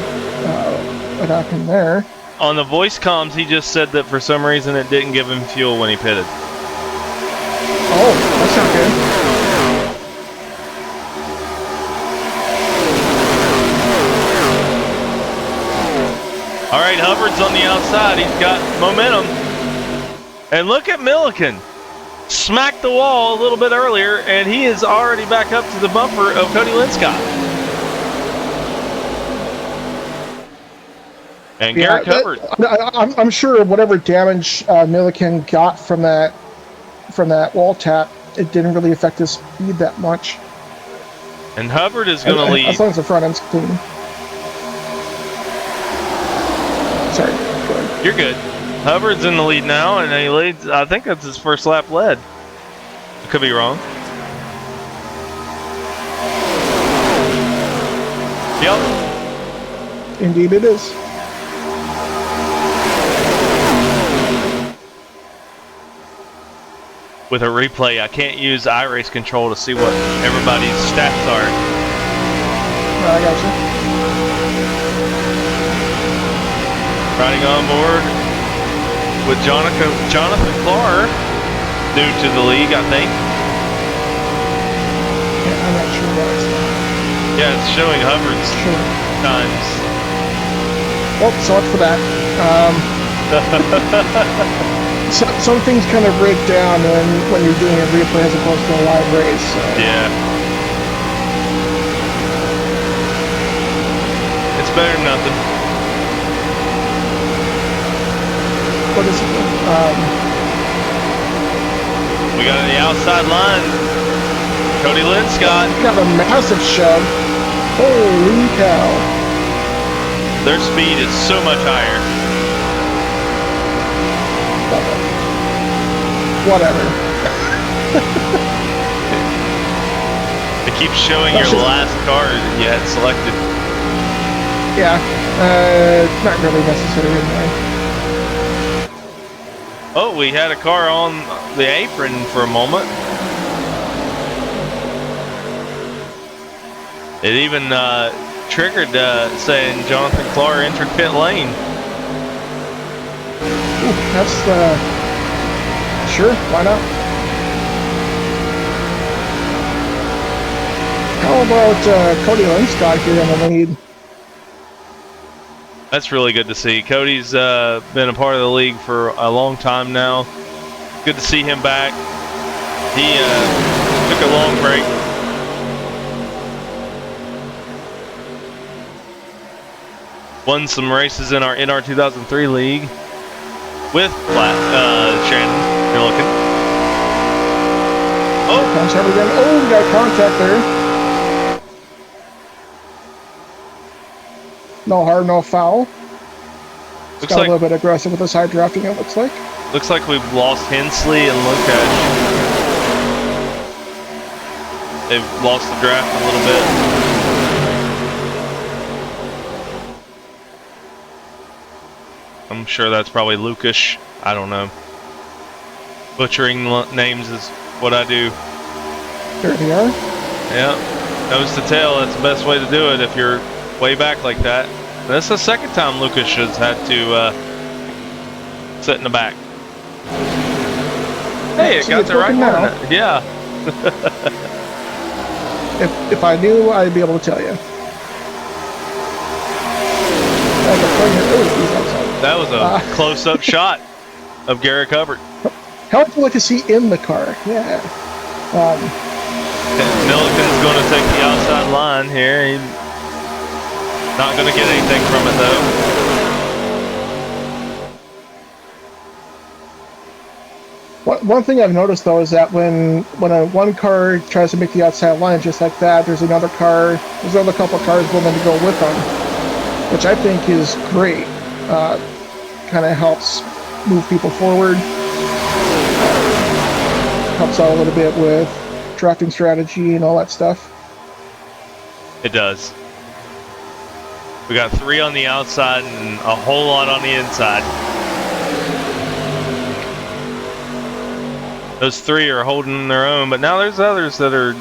what happened there. On the voice comms, he just said that for some reason it didn't give him fuel when he pitted. Oh, that's not good. All right, Hubbard's on the outside. He's got momentum. And look at Milliken. Smacked the wall a little bit earlier, and he is already back up to the bumper of Cody Linscott. And Garrett Hubbard. I'm sure whatever damage Milliken got from that wall tap, it didn't really affect his speed that much. And Hubbard is going to lead. As long as the front end's clean. Sorry, go ahead. You're good. Hubbard's in the lead now, and he leads. I think that's his first lap led. I could be wrong. Yep. Indeed it is. With a replay, I can't use iRace control to see what everybody's stats are. I got you. Riding on board with Jonathan Clar, new to the league, I think. Yeah, I'm not sure what it's saying. Yeah, it's showing Hubbard's times. Well, so much for that. Some things kind of break down when you're doing a replay as opposed to a live race. So. Yeah. better than nothing. What is it? We got the outside line. Cody Linscott. Got a massive shove. Holy cow. Their speed is so much higher. Whatever. It keeps showing your last car that you had selected. Yeah. Not really necessary anyway. Oh, we had a car on the apron for a moment. It even triggered saying Jonathan Clark entered pit lane. Ooh, that's sure, why not? How about Cody Linscott here in the lead? That's really good to see. Cody's been a part of the league for a long time now. Good to see him back. He took a long break. Won some races in our 2003 league with Shannon. You're looking. Oh, comes over again. Oh, we got contact there. No hard, no foul. It's got a little bit aggressive with the side drafting, it looks like. Looks like we've lost Hensley and Lukash. They've lost the draft a little bit. I'm sure that's probably Lukash. I don't know. Butchering names is what I do. There they are. Yeah, nose to tail. That's the best way to do it if you're way back like that. That's the second time Lucas has had to sit in the back. Hey, it got the right now. Yeah. if I knew, I'd be able to tell you. That was a close-up shot of Garrick Hubbard. How would you like to see in the car? Yeah. Milliken's going to take the outside line here. He's not going to get anything from it, though. One thing I've noticed, though, is that when one car tries to make the outside line just like that, there's another couple of cars willing to go with them, which I think is great. Kind of helps move people forward. Helps out a little bit with drafting strategy and all that stuff. It does. We got 3 on the outside and a whole lot on the inside. Those 3 are holding their own, but now there's others that are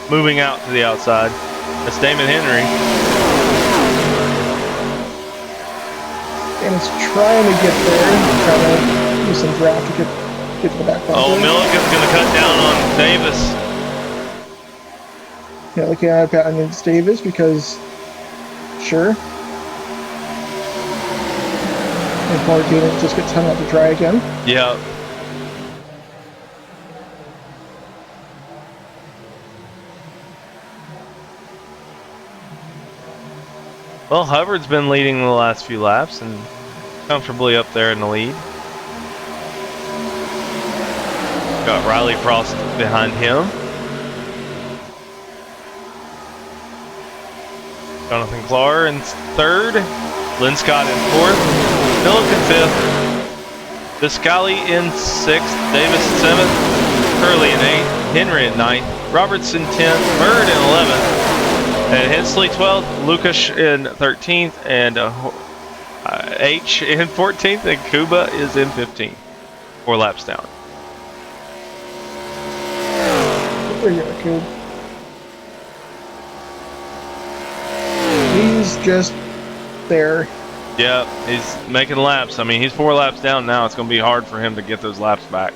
moving out to the outside. That's Damon Henry. And it's trying to get there, trying to do some draft to get to the back. Oh, Milliken's going to cut down on Davis. Yeah, looking at it against Davis because, sure. And Clark just gets hung out to dry again. Yeah. Well, Hubbard's been leading the last few laps and comfortably up there in the lead. Got Riley Frost behind him. Jonathan Clark in 3rd. Linscott in 4th. Milliken 5th. Viscali in 6th. Davis 7th. Curley in 8th. Henry in 9th. Robertson 10th. Bird in 11th. And Hensley 12th, Lukash in 13th, and H in 14th, and Kuba is in 15th. 4 laps down. There you go, Kuba. He's just there. Yeah, he's making laps. I mean, he's 4 laps down now. It's going to be hard for him to get those laps back.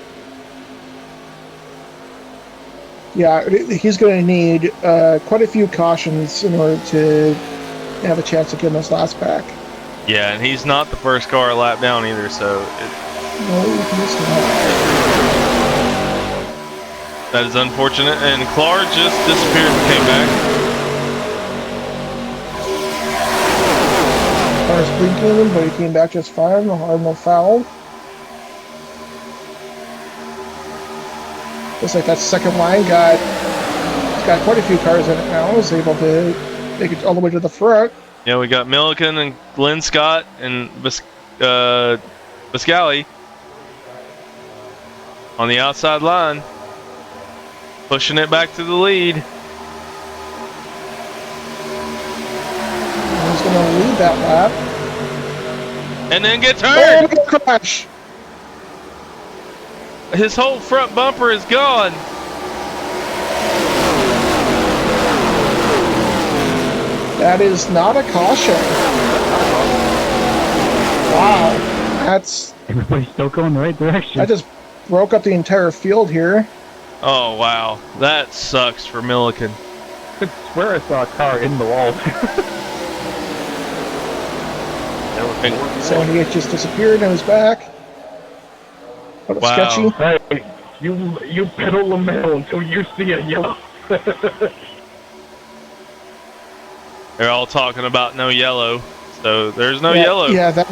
Yeah, he's going to need quite a few cautions in order to have a chance of getting those last back. Yeah, and he's not the first car a lap down either, so... No, he's not. That is unfortunate, and Clark just disappeared and came back. Car's blinking, but he came back just fine. No harm, no foul. Looks like that second line got quite a few cars in it now. Was able to make it all the way to the front. Yeah, we got Milliken and Glenn Scott and Biscali on the outside line, pushing it back to the lead. He's going to lead that lap. And then gets hurt. Oh, crash! His whole front bumper is gone. That is not a caution. Wow. That's... Everybody's still going the right direction. I just broke up the entire field here. Oh, wow. That sucks for Milliken. I swear I saw a car in the wall. 78 just disappeared and was back. What Wow. sketchy. Hey, you pedal the metal until you see a yellow. They're all talking about no yellow, so there's no yellow. Yeah, that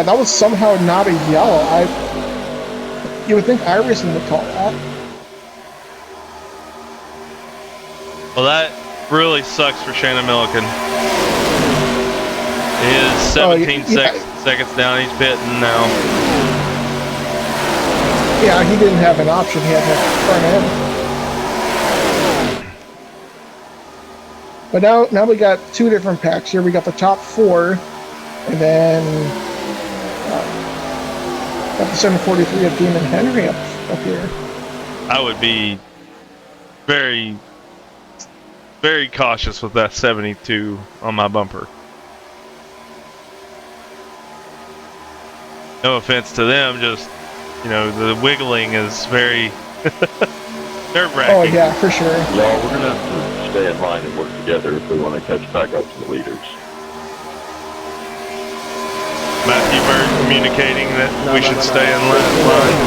was somehow not a yellow. You would think iRacing would call that. Well, that really sucks for Shannon Milliken. He is 17 seconds down. He's pitting now. Yeah, he didn't have an option. He had to front end. But now we got two different packs here. We got the top four, and then got the 743 of Demon Henry up here. I would be very, very cautious with that 72 on my bumper. No offense to them, just, the wiggling is very nerve-wracking. Oh, yeah, for sure. Y'all, we're going to have to stay in line and work together if we want to catch back up to the leaders. Matthew Bird communicating that we should stay in line.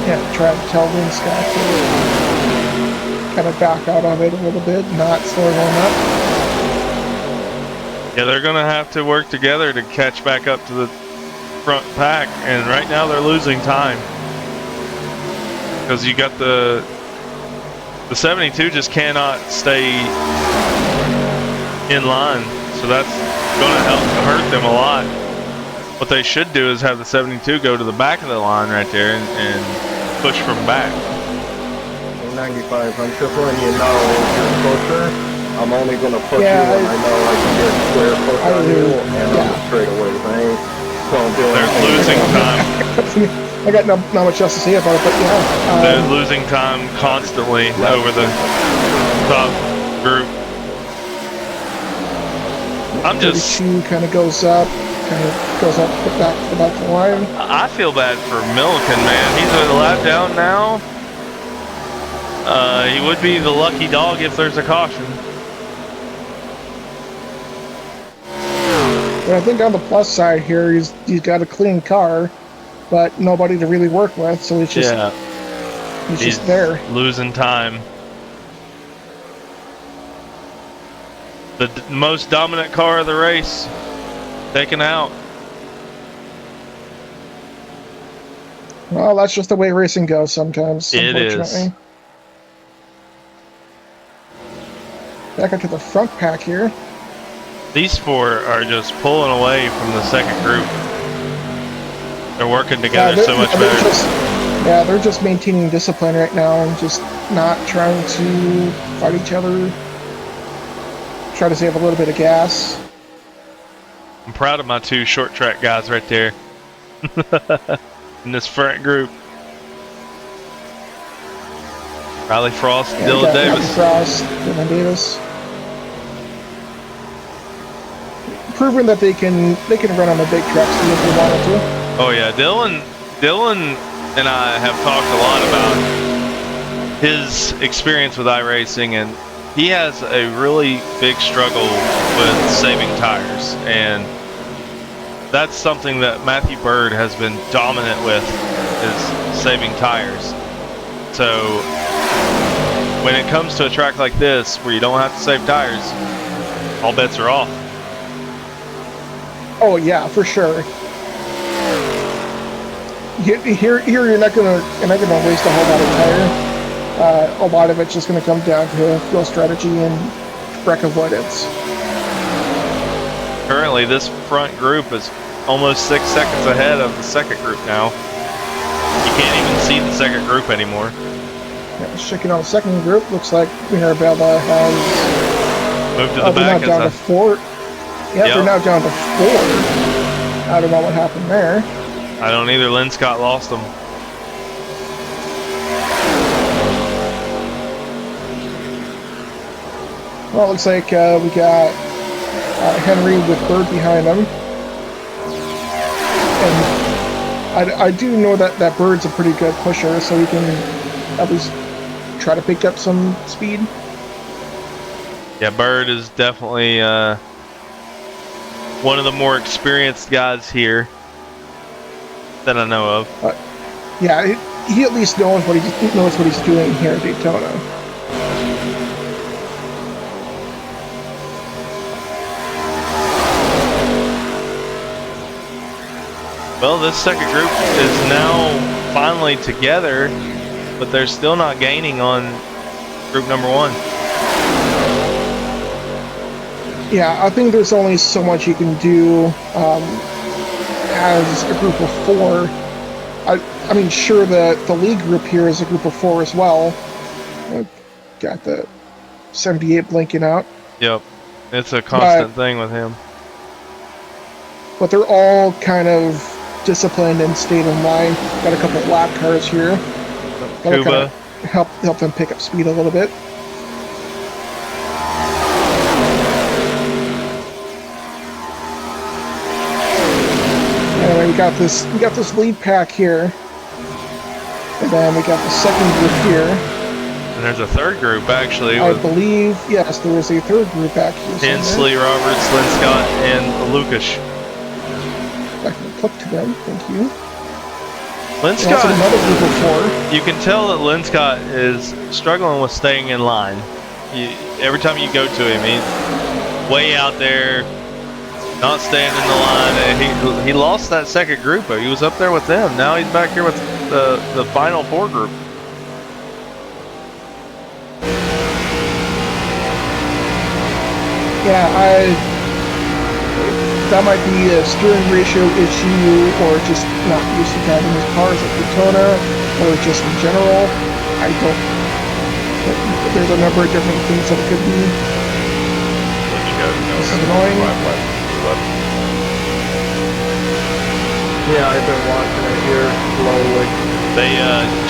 Yeah, try to tell Lynn Scott to kind of back out of it a little bit, not slow on up. Yeah, they're going to have to work together to catch back up to the front pack, and right now they're losing time. Because you got the 72 just cannot stay in line, so that's going to hurt them a lot. What they should do is have the 72 go to the back of the line right there and push from back. 95, I'm just letting you know, you're closer. I'm only going to push you when I know I can get square close on you and on the straightaways. I ain't going to do They're anything. losing time. I got not much else to say about it, but yeah. They're losing time constantly over the top group. I'm just... 32 kind of goes up, back to the back of the line. I feel bad for Milliken, man. He's a lap down now. He would be the lucky dog if there's a caution. But I think on the plus side here, he's got a clean car, but nobody to really work with, so he's just he's just there. Losing time. The most dominant car of the race taken out. Well, that's just the way racing goes sometimes, It unfortunately. is. Back up to the front pack here. These four are just pulling away from the second group. They're working together so much better. They're just maintaining discipline right now and just not trying to fight each other. Try to save a little bit of gas. I'm proud of my two short track guys right there in this front group. Riley Frost, Dylan Davis. Frost, Dylan Davis. Proving that they can run on the big trucks if they wanted to. Oh yeah, Dylan and I have talked a lot about his experience with iRacing, and he has a really big struggle with saving tires, and that's something that Matthew Bird has been dominant with, is saving tires. So when it comes to a track like this where you don't have to save tires, all bets are off. Oh yeah, for sure. Here you're not gonna waste a whole lot of tire. A lot of it's just gonna come down to fuel strategy and wreck avoidance. Currently, this front group is almost 6 seconds ahead of the second group now. You can't even see the second group anymore. Yeah, checking out the second group, looks like Mirabella has moved to the back. They're now down to 4. Yeah, yep. They're now down to 4. I don't know what happened there. I don't either. Lynn Scott lost them. Well, it looks like we got Henry with Bird behind him. And I do know that Bird's a pretty good pusher, so he can at least try to pick up some speed. Yeah, Bird is definitely one of the more experienced guys here that I know of. Yeah, he at least knows what he's doing here at Daytona. Well, this second group is now finally together, but they're still not gaining on group number 1. Yeah, I think there's only so much you can do as a group of 4. I mean, sure, the lead group here is a group of 4 as well. Got the 78 blinking out. Yep, it's a constant thing with him. But they're all kind of disciplined and stayed in line. Got a couple of lap cars here. That'll kind of help them pick up speed a little bit. Anyway, we got this lead pack here, and then we got the second group here. And there's a third group actually. I believe, yes, there is a third group back here. Tinsley, Roberts, Lynn Scott, and Lucas. I can click to them, thank you. Lynn Scott, another group of 4. You can tell that Lynn Scott is struggling with staying in line. Every time you go to him, he's way out there, not staying in the line. And he lost that second group, but he was up there with them. Now he's back here with the final 4 group. Yeah, that might be a steering ratio issue, or just not used to driving his cars at Daytona, or just in general. I don't. There's a number of different things that it could be. This is annoying. Yeah, I've been watching it here slowly. They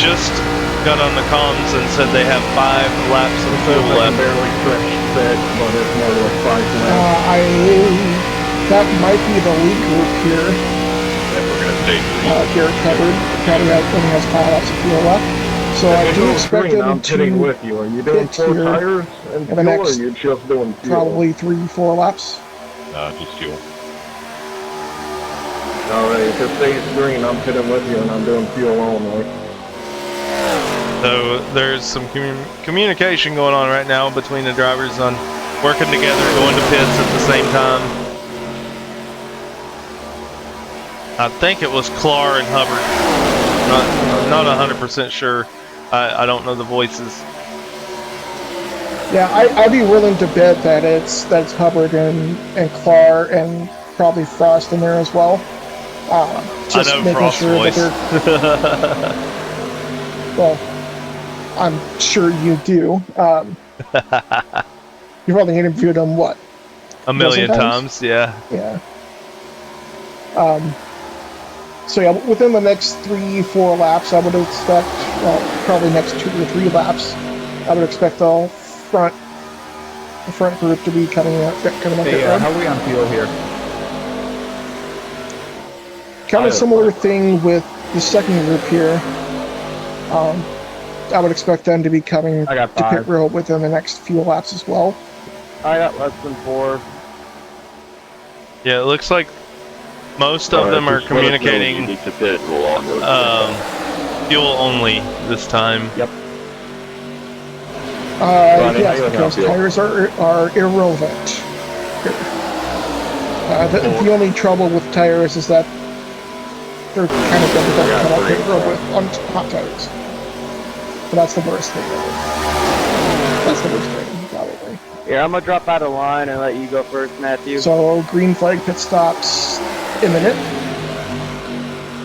just got on the comms and said they have 5 laps of fuel left. Barely stretched set, but it's more like 5 laps. That might be the lead group here. And we're going to stay green. Garrett covered. Caddy only has 5 laps of fuel left. So I do expect them I'm pitting with you. Are you doing 4 tires and fuel, or are you just doing fuel? Probably 3-4 laps. Just fuel. Alright, if it stays green, I'm pitting with you and I'm doing fuel only. So there's some communication going on right now between the drivers on working together, going to pits at the same time. I think it was Clark and Hubbard. I'm not 100% sure. I don't know the voices. Yeah, I'd be willing to bet that it's Hubbard and Clark and probably Frost in there as well. Just I know making Frost's sure voice. That well, I'm sure you do. You've probably interviewed him, what? A million times, yeah. Yeah. So yeah, within the next 3-4 laps, I would expect, well, probably next 2 or 3 laps, I would expect the front group to be coming up. Hey, how are we on fuel here? Kind of similar thing with the second group here. I would expect them to be coming to pit road within the next few laps as well. I got less than 4. Yeah, it looks like most of them are communicating fuel only this time. Yep. Yes, because tires are irrelevant. The only trouble with tires is that they're kind of difficult to come up pit road with on hot tires. But that's the worst thing. That's the worst thing, probably. Yeah, I'm gonna drop out of line and let you go first, Matthew. So green flag pit stops imminent.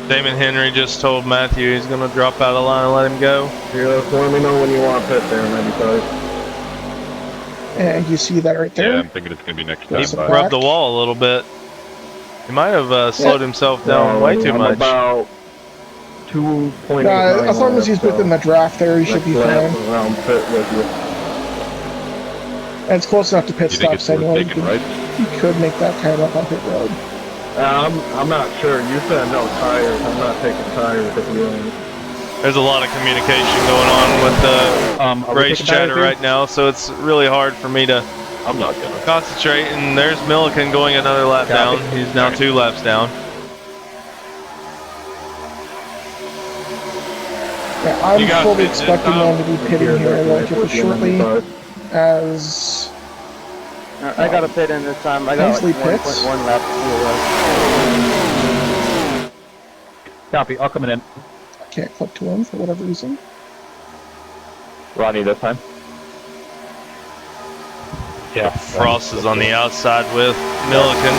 Damon Henry just told Matthew he's going to drop out of line and let him go. Yeah, so let me know when you want to pit there, maybe. And you see that right there. Yeah, I'm thinking it's going to be next He time. rubbed the wall a little bit. He might have slowed himself down way too much. About 2.8. As long as he's within the draft there, he should be fine. Around pit with you. And it's close enough to pit You think stops it's worth anyway. taking, right? You could make that time up on pit road. I'm not sure. You said no tires. I'm not taking tires if you ain't. There's a lot of communication going on with the race chatter right now, so it's really hard for me to I'm not going to. concentrate. And there's Milliken going another lap down. He's now 2 laps down. Yeah, I'm fully expecting them to be pitting here relatively shortly, as I got a pit in this time. I got like 1.1 lap. Copy, I'll come in. I can't clip to him for whatever reason. Ronnie this time? Yeah. Frost is on the outside with Milliken.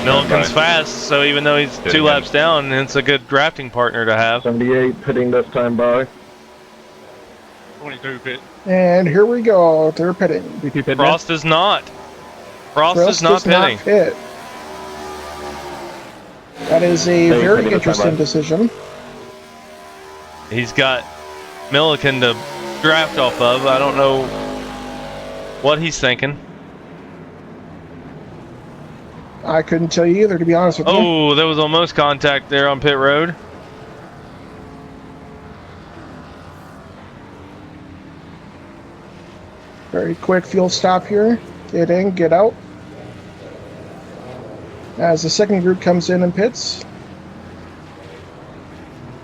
Milliken's fast, so even though he's 2 laps down, it's a good drafting partner to have. 78 pitting this time by. 22 pit. And here we go. They're pitting. Frost is not. Frost is not pitting. Pit. That is a very interesting decision. He's got Milliken to draft off of. I don't know what he's thinking. I couldn't tell you either, to be honest with you. Oh, there was almost contact there on pit road. Very quick fuel stop here. Get in, get out. As the second group comes in and pits.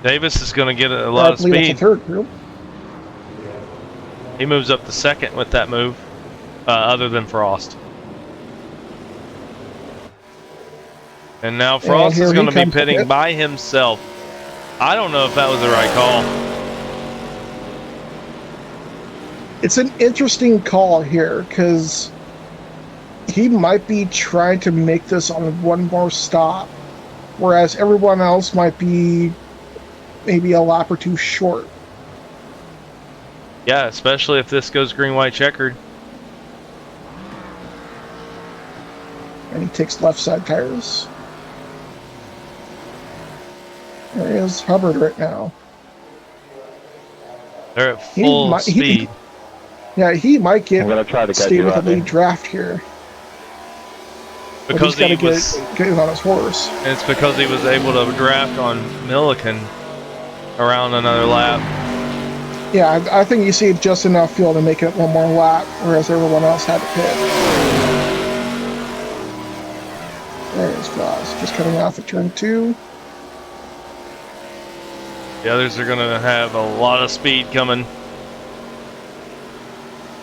Davis is going to get a lot of I believe speed. that's the third group. He moves up to second with that move, other than Frost. And now Frost is going to be pitting by himself. I don't know if that was the right call. It's an interesting call here, because he might be trying to make this on one more stop, whereas everyone else might be maybe a lap or two short. Yeah, especially if this goes green, white, checkered. And he takes left side tires. There is Hubbard right now. They're at full speed. He might get I'm gonna try to stay with the lead draft here. Because he was getting on his horse. It's because he was able to draft on Milliken around another lap. Yeah, I think you see just enough fuel to make it one more lap, whereas everyone else had to pit. There's Frost, just coming off of turn 2. The others are going to have a lot of speed coming.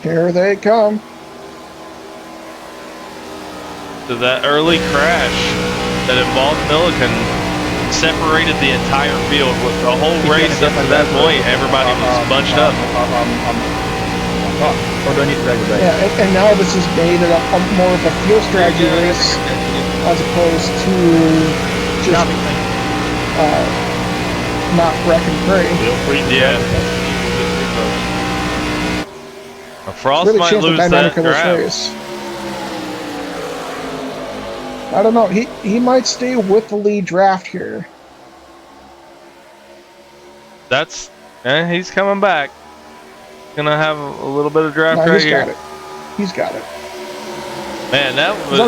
Here they come. So that early crash that involved Milliken separated the entire field. With the whole race up to that point, everybody was bunched up. Yeah, and now this has made it a more of a field strategy race as opposed to just not wreck and pray. Yeah. Frost really might lose that draft. I don't know. He might stay with the lead draft here. He's coming back. Gonna have a little bit of draft right here. He's got it. Man, that was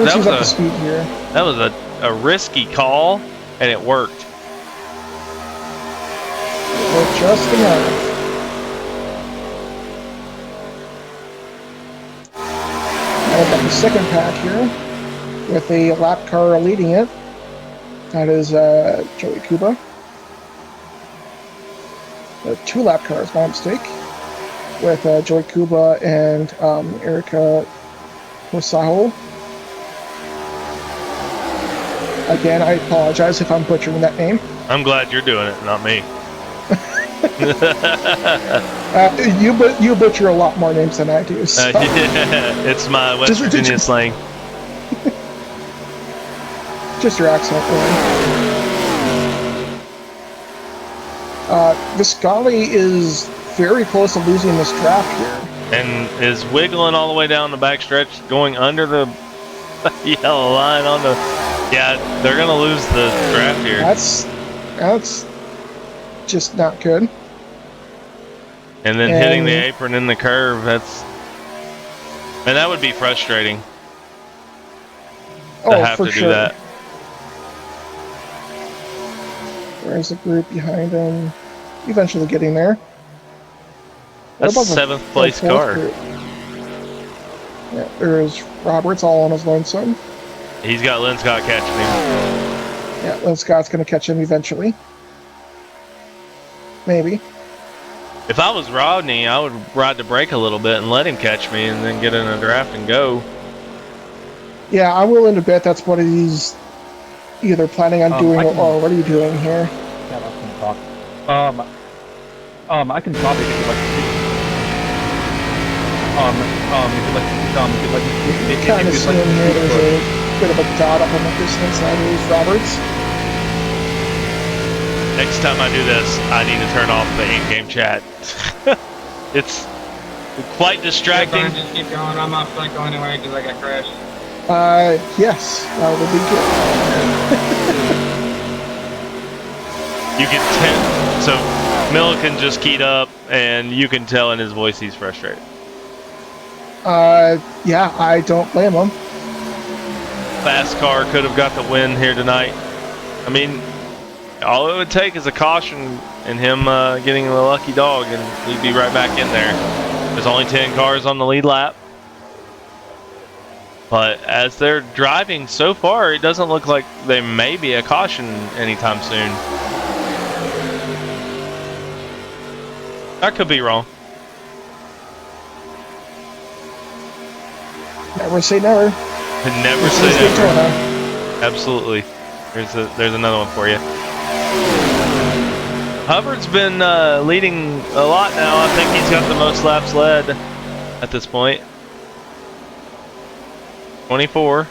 a risky call, and it worked. Well, just enough. I've got the second pack here with a lap car leading it. That is Joey Kuba. 2 lap cars, my mistake, with Joey Kuba and Erica Rosajo. Again, I apologize if I'm butchering that name. I'm glad you're doing it, not me. You butcher a lot more names than I do. So. Yeah, it's my West Virginia slang. Just your accent, really. Viscali is very close to losing this draft here. And is wiggling all the way down the backstretch, going under the yellow line on the... Yeah, they're going to lose the draft here. That's just not good. And then hitting the apron in the curve, that's... And that would be frustrating. To have to do that. There's a group behind him. Eventually getting there. That's a 7th place car. Group? Yeah, there's Roberts all on his lonesome. He's got Lynn Scott catching him. Yeah, Lynn Scott's going to catch him eventually. Maybe. If I was Rodney, I would ride the brake a little bit and let him catch me and then get in a draft and go. Yeah, I'm willing to bet that's what he's either planning on doing or what are you doing here? Yeah, I can talk. I can probably get like kind of seeing here there's a bit of a dot up in the distance. That is Roberts. Next time I do this, I need to turn off the in-game chat. It's quite distracting. Yeah, just keep going. I'm not going anyway because I got crashed. Yes, that would be good. You can tell. So Milliken just keyed up, and you can tell in his voice he's frustrated. Yeah, I don't blame him. Fast car could have got the win here tonight. I mean, all it would take is a caution and him getting the lucky dog, and he'd be right back in there. There's only 10 cars on the lead lap. But as they're driving so far, it doesn't look like there may be a caution anytime soon. I could be wrong. Never say never. Never say never. Absolutely. There's another one for you. Hubbard's been leading a lot now. I think he's got the most laps led at this point. 24.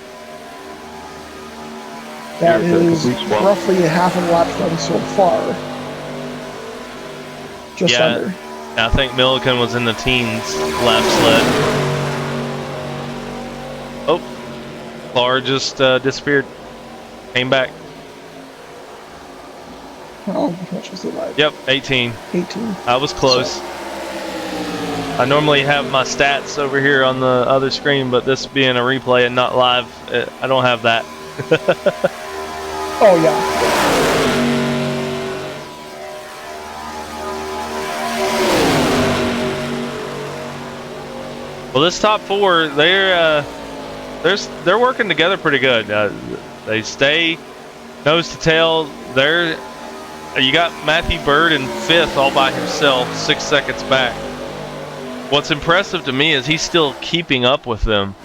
That is roughly half of the laps done so far. Just under. I think Milliken was in the teens laps led. Oh, Clark just disappeared. Came back. Oh, how much was it live? Yep, 18. 18. I was close. I normally have my stats over here on the other screen, but this being a replay and not live, I don't have that. Oh, yeah. Well, this top four, they're working together pretty good. They stay nose to tail. You got Matthew Bird in 5th all by himself, 6 seconds back. What's impressive to me is he's still keeping up with them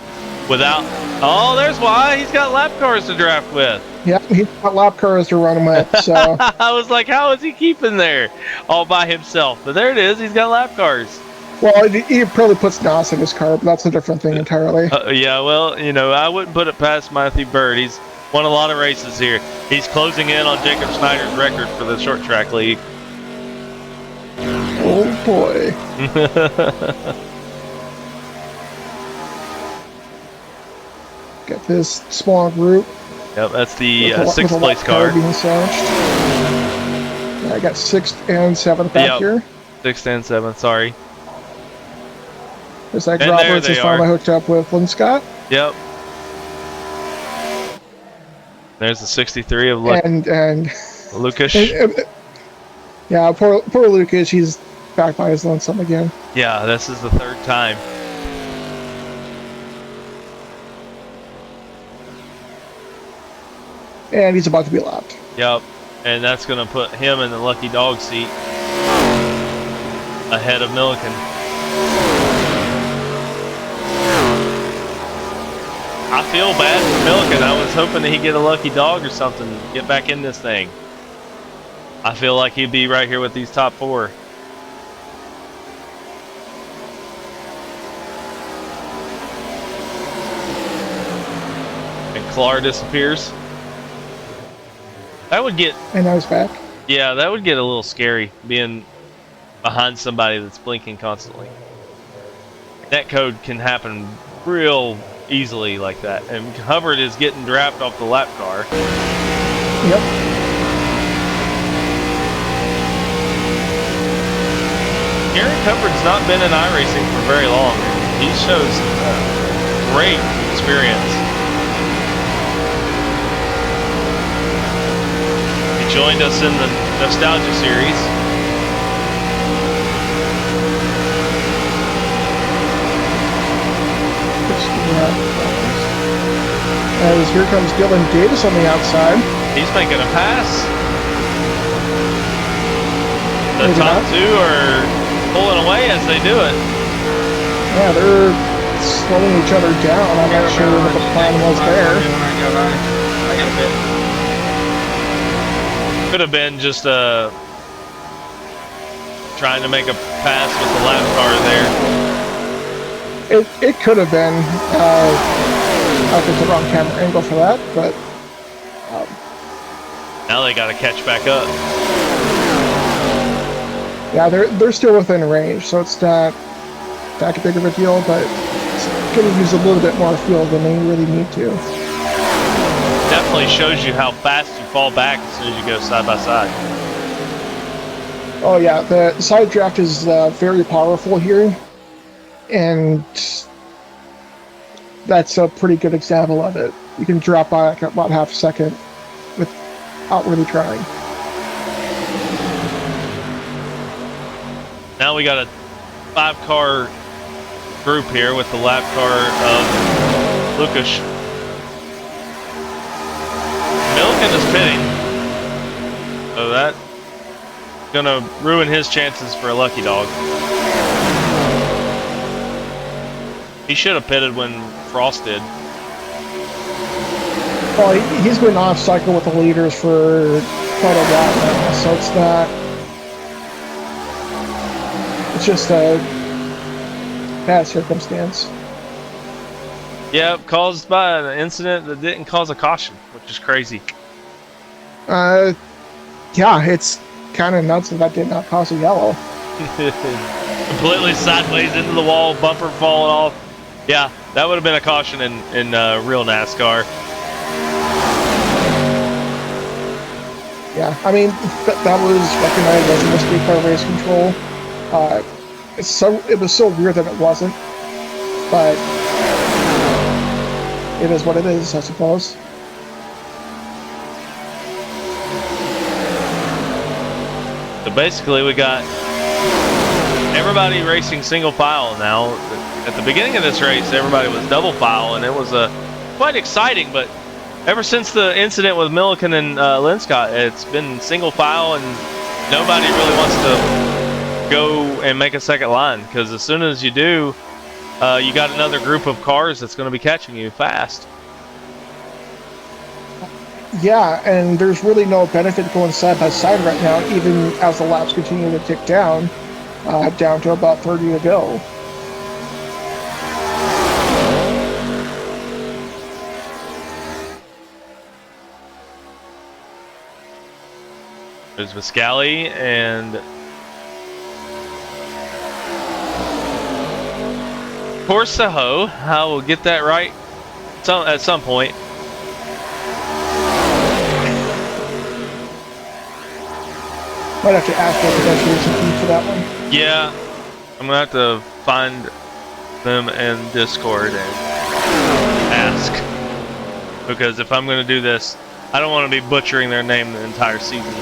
without... Oh, there's why. He's got lap cars to draft with. Yeah, he's got lap cars to run with, so... I was like, how is he keeping there all by himself? But there it is. He's got lap cars. Well, he probably puts NOS in his car, but that's a different thing entirely. Yeah, well, I wouldn't put it past Matthew Bird. He's won a lot of races here. He's closing in on Jacob Snyder's record for the short track league. Oh, boy. Got this small group. Yep, that's the 6th place car. Being yeah, I got 6th and 7th back here. 6th and 7th, sorry. Looks like Roberts is finally hooked up with Lynn Scott. Yep. There's the 63 of and Lucas. Yeah, poor Lucas. He's back by his lonesome again. Yeah, this is the 3rd time. And he's about to be lapped. Yep, and that's going to put him in the lucky dog seat ahead of Milliken. I feel bad for Milliken. I was hoping that he'd get a lucky dog or something, get back in this thing. I feel like he'd be right here with these top 4. And Clark disappears. That would get... And now he's back. Yeah, that would get a little scary, being behind somebody that's blinking constantly. That code can happen real easily like that. And Hubbard is getting drafted off the lap car. Yep. Eric Hubbard's not been in iRacing for very long. He shows great experience. He joined us in the Nostalgia Series. As here comes Dylan Davis on the outside. He's making a pass. The Maybe top not. 2 are pulling away as they do it. Yeah, they're slowing each other down. I'm not sure what the plan was there. I got a bit. Could have been just trying to make a pass with the lap car there. It could have been. I think the wrong camera angle for that, but Now they got to catch back up. yeah, they're still within range, so it's not that big of a deal. But it's going to use a little bit more fuel than they really need to. Definitely shows you how fast you fall back as soon as you go side by side. Oh yeah, the side draft is very powerful here, and that's a pretty good example of it. You can drop back about half a second without really trying. Now we got a 5-car group here with the lap car of Lucas. Milliken is pitting, so that's gonna ruin his chances for a lucky dog. He should have pitted when Frost did. Well, he's been off cycle with the leaders for quite a while now, so it's not. It's just a bad circumstance. Yeah, caused by an incident that didn't cause a caution, which is crazy. Yeah, it's kind of nuts that did not cause a yellow. Completely sideways into the wall, bumper falling off. Yeah, that would have been a caution in real NASCAR. Yeah, I mean that was recognized as a mistake by race control. It was so weird that it wasn't, but it is what it is, I suppose. So basically, we got everybody racing single file now. At the beginning of this race, everybody was double file, and it was quite exciting. But ever since the incident with Milliken and Linscott, it's been single file, and nobody really wants to go and make a second line, because as soon as you do, you got another group of cars that's going to be catching you fast. Yeah, and there's really no benefit going side by side right now, even as the laps continue to tick down to about 30 to go. There's Viscali and Corsaho. I will get that right at some point. Might have to ask for the negotiation fee for that one. Yeah, I'm gonna have to find them in Discord and ask, because if I'm gonna do this, I don't want to be butchering their name the entire season.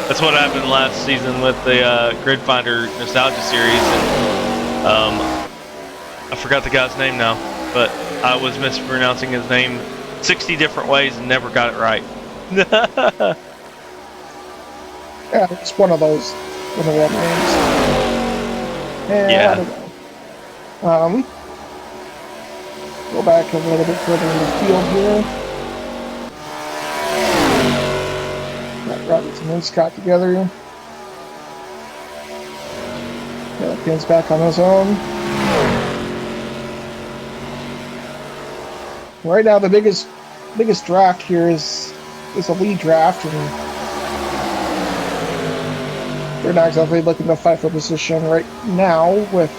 That's what happened last season with the Grid Finder Nostalgia Series, and I forgot the guy's name now, but I was mispronouncing his name 60 different ways and never got it right. Yeah, it's one of those names. And yeah. I don't know. Go back a little bit further in the field here. Got Robertson and Scott together. Pins back on his own. Right now, the biggest draft here is a lead draft, and they're not exactly looking to fight for position right now with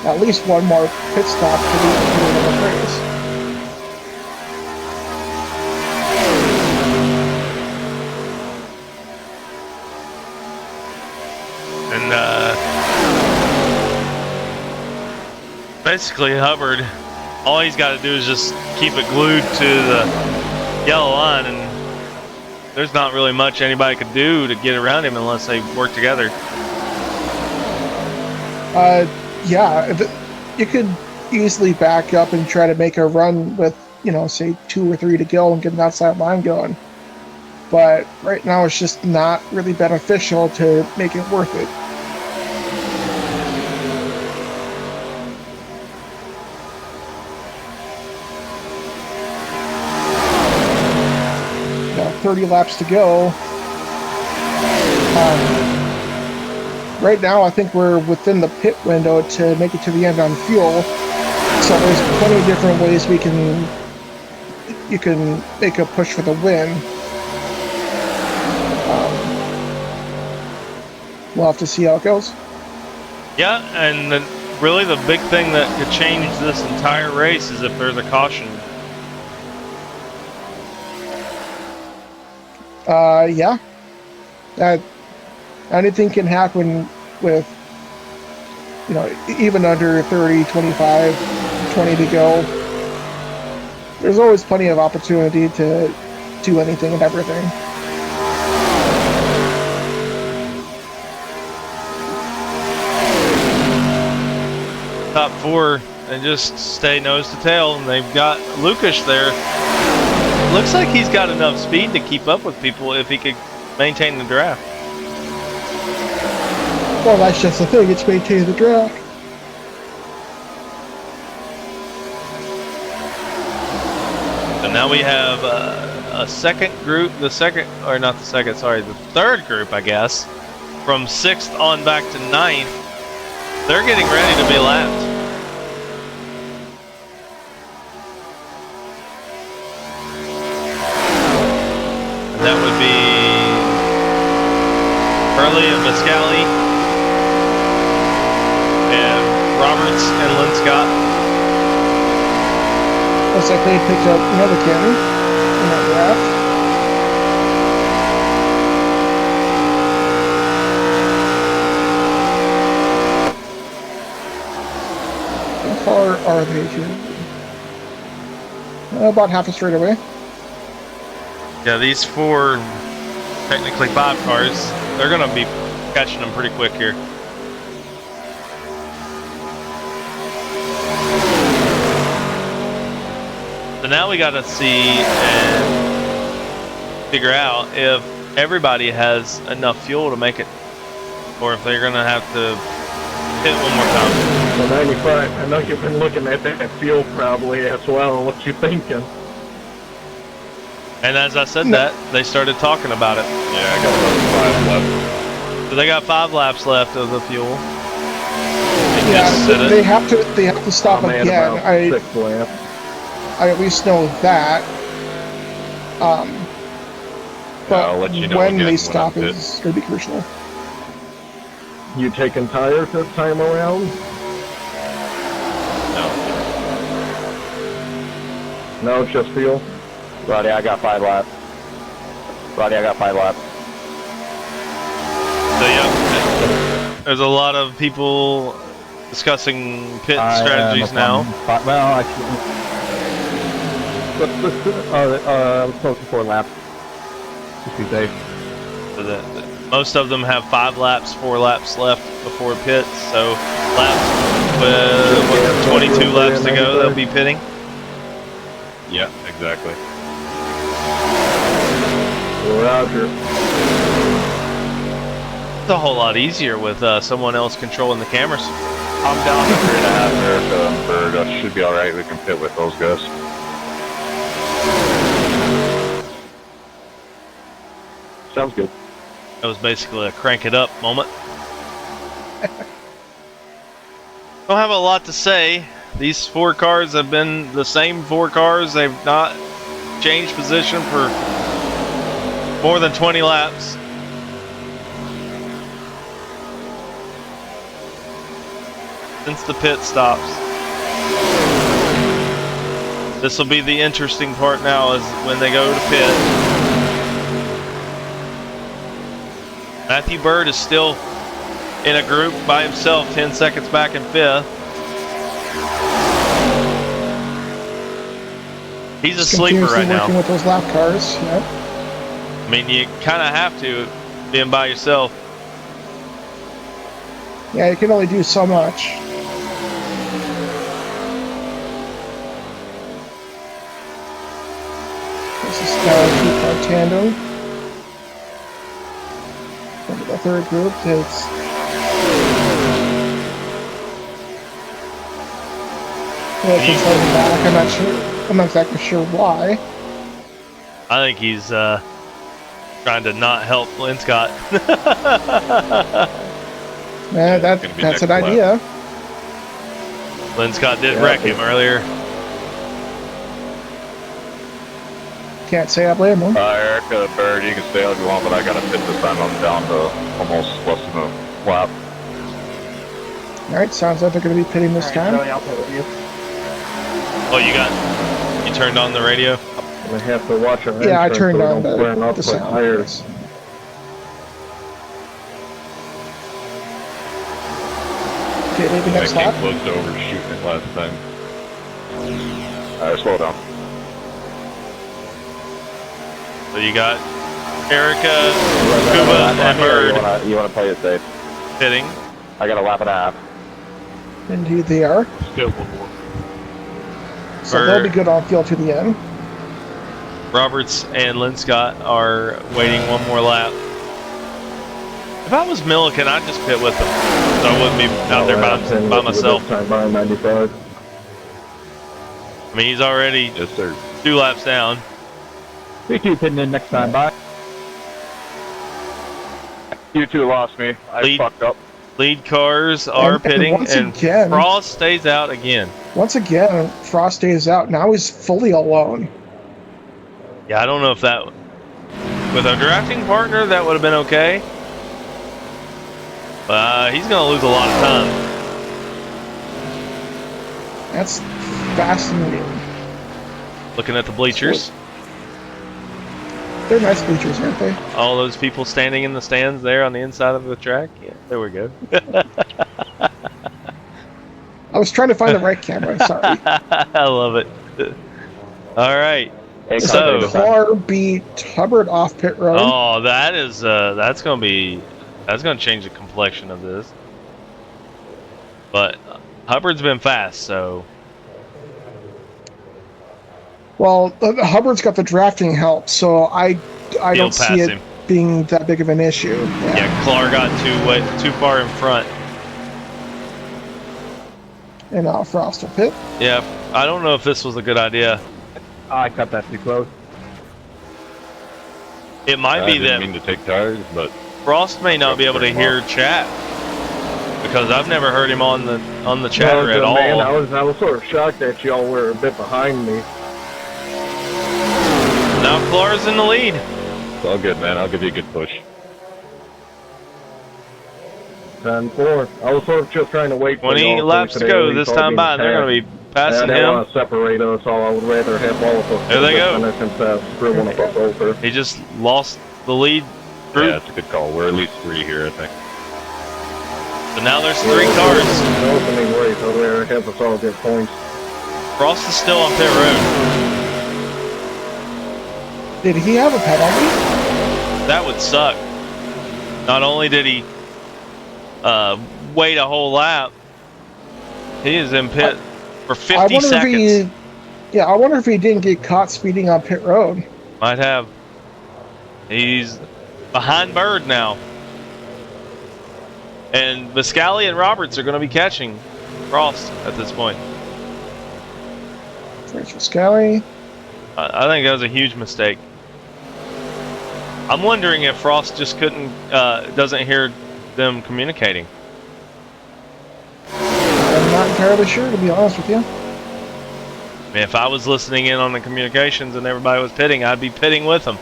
at least one more pit stop to the end of the race. And basically Hubbard, all he's got to do is just keep it glued to the yellow line, and there's not really much anybody could do to get around him unless they work together. Yeah, you could easily back up and try to make a run with, say 2 or 3 to go and get an outside line going. But right now it's just not really beneficial to make it worth it. Now 30 laps to go. Right now, I think we're within the pit window to make it to the end on fuel. So there's plenty of different ways you can make a push for the win. We'll have to see how it goes. Yeah, and really the big thing that could change this entire race is if there's a caution. Yeah. Anything can happen with, even under 30, 25, 20 to go. There's always plenty of opportunity to do anything and everything. Top 4 and just stay nose to tail, and they've got Lucas there. Looks like he's got enough speed to keep up with people if he could maintain the draft. Well, that's just the thing, it's maintaining the draft. So now we have a second group, the third group, I guess, from 6th on back to 9th. They're getting ready to be lapped. And that would be Hurley and Viscali, and Roberts and Lynn Scott. Looks like they picked up another cannon in that draft. How far are they here? About half a straightaway. Yeah, these 4, technically 5 cars, they're going to be catching them pretty quick here. So now we got to see and figure out if everybody has enough fuel to make it, or if they're going to have to hit one more time. Well, 95, I know you've been looking at that fuel probably as well. What you thinking? And as I said that, they started talking about it. Yeah, I got about 5 left. So they got 5 laps left of the fuel. They have to stop again. 6 laps. I at least know that. But I'll let you know when again they when stop I'm is going to be crucial. You taking tires this time around? No, just fuel. Roddy, I got 5 laps. So yeah, there's a lot of people discussing pit strategies now. Well, actually, let's go to 4 laps. Just be safe. So most of them have 5 laps, 4 laps left before pits. So laps with 22 laps to go, they'll be pitting. Yeah, exactly. Roger. It's a whole lot easier with someone else controlling the cameras. I'm down to 3.5 America. Bird should be alright. We can pit with those guys. Sounds good. That was basically a crank it up moment. Don't have a lot to say. These 4 cars have been the same 4 cars. They've not changed position for more than 20 laps. Since the pit stops. This will be the interesting part now, is when they go to pit. Matthew Bird is still in a group by himself, 10 seconds back in 5th. He's a sleeper right now. Working with those lap cars. Yep. I mean, you kind of have to, being by yourself. Yeah, you can only do so much. This is now a 2-car tandem. Into the 3rd group, it's back. I'm not sure. I'm not exactly sure why. I think he's trying to not help Lynn Scott. Yeah, that's an idea. Lynn Scott did wreck him earlier. Can't say I blame him. Erica, Bird, you can stay all you want, but I gotta pit this time. I'm down to almost less than a lap. Alright, sounds like they're going to be pitting this time. I'll pit with you. Oh, you turned on the radio? I have to watch our Yeah, I turned on the sound. tires. Okay, maybe next lap. I came close to overshooting it last time. Alright, slow down. So you got Erica, Kuba, and Bird. You wanna play it safe? Pitting. I got a lap and a half. Indeed they are. Still So they'll be good on field to the end. Roberts and Lynn Scott are waiting one more lap. If I was Milliken, I'd just pit with them, so I wouldn't be out there by myself. By 95. I mean, he's already 2 laps down. We keep hitting in next time, bye. You two lost me. I fucked up. Lead cars are pitting, and Frost stays out again. Once again, Frost stays out. Now he's fully alone. Yeah, I don't know if that... With a drafting partner, that would have been okay. But he's going to lose a lot of time. That's fascinating. Looking at the bleachers. They're nice bleachers, aren't they? All those people standing in the stands there on the inside of the track. Yeah, there we go. I was trying to find the right camera. Sorry. I love it. All right. So Car beat Hubbard off pit road. Oh, that is that's gonna change the complexion of this. But Hubbard's been fast, so. Well, Hubbard's got the drafting help, so I don't see it being that big of an issue. Yeah, Clark got too far in front. And now Frost will pit. Yeah, I don't know if this was a good idea. I cut that too close. It might be that. I didn't mean to take tires, but Frost may not be able to hear chat because I've never heard him on the chatter at all. Man, I was sort of shocked that y'all were a bit behind me. Now Clark's in the lead. it's all good, man. I'll give you a good push. 10-4. I was sort of just trying to wait. 20 laps to go this time by. They're going to be passing they him. want to separate us, so I would rather have all of us. There they go. Screw one of us over. He just lost the lead group. Yeah, it's a good call. We're at least 3 here, I think. So now there's 3 cars. No opening race, so there have us all get points. Frost is still on pit road. Did he have a penalty? That would suck. Not only did he wait a whole lap, he is in pit for 50 seconds. I wonder if he didn't get caught speeding on pit road. Might have. He's behind Bird now. And Viscali and Roberts are going to be catching Frost at this point. There's Viscali. I think that was a huge mistake. I'm wondering if Frost just doesn't hear them communicating. I'm not entirely sure, to be honest with you. I mean, if I was listening in on the communications and everybody was pitting, I'd be pitting with them.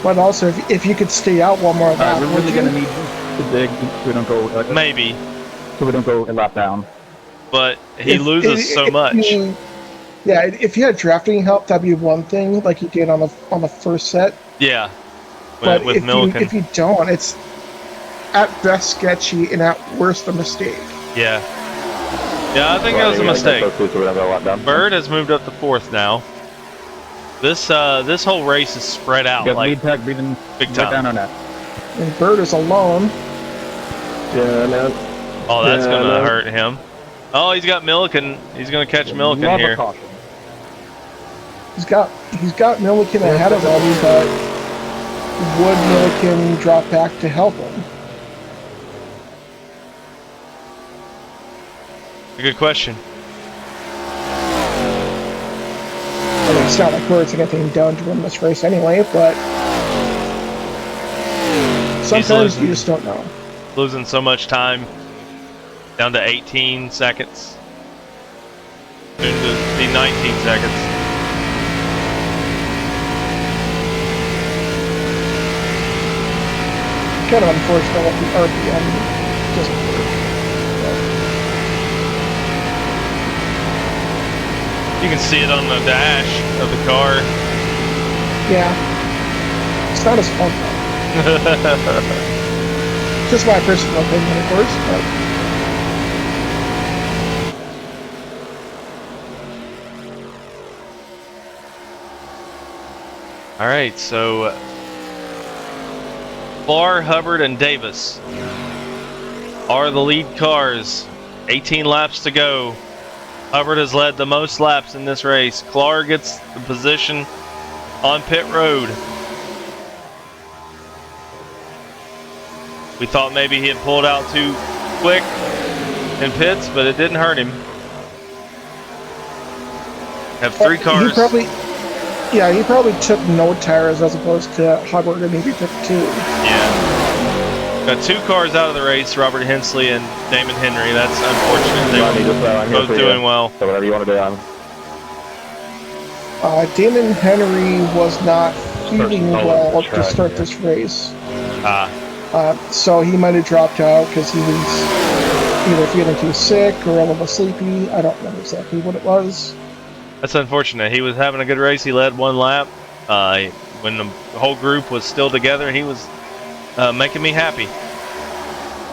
But also, if you could stay out one more lap, we're really going to need to dig so we don't go... maybe. So we don't go a lap down. But he loses so much. If you had drafting help, that'd be one thing, like you did on the first set. Yeah. But with Milliken. if you don't, it's at best sketchy and at worst a mistake. Yeah. Yeah, I think that was a mistake. Bird has moved up to 4th now. This whole race is spread out like big time. Down on that. And Bird is alone. Yeah, man. Oh, that's gonna hurt him. Oh, he's got Milliken. He's gonna catch Milliken here. He's got Milliken ahead of him, but would Milliken drop back to help him? A good question. I mean, it's not like Bird's anything done to win this race anyway, but sometimes you just don't know. Losing so much time. Down to 18 seconds. Soon to be 19 seconds. Kind of unfortunate that the RPM doesn't work. You can see it on the dash of the car. Yeah. It's not as fun though. Just my personal opinion, of course, but... All right, so Barr, Hubbard, and Davis are the lead cars. 18 laps to go. Hubbard has led the most laps in this race. Clark gets the position on pit road. We thought maybe he had pulled out too quick in pits, but it didn't hurt him. Have 3 cars. He probably took no tires as opposed to Hubbard, and maybe took 2. Yeah. Got 2 cars out of the race, Robert Hensley and Damon Henry. That's unfortunate. They were both doing well. So whatever you want to do, Damon Henry was not feeling well to start this race. So he might have dropped out because he was either feeling too sick or a little sleepy. I don't know exactly what it was. That's unfortunate. He was having a good race. He led 1 lap. When the whole group was still together, he was making me happy.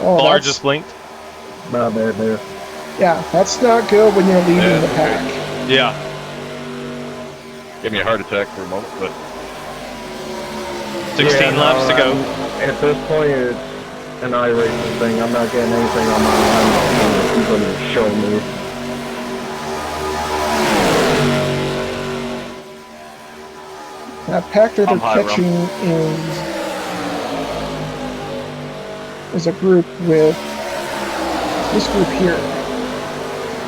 Oh, Clark just blinked. There. Yeah, that's not good when you're leading the pack. Yeah. Gave me a heart attack for a moment, but 16 laps to go. At this point, it's an iRacing thing. I'm not getting anything on my line. People need to show me. That pack that they're catching is a group with this group here.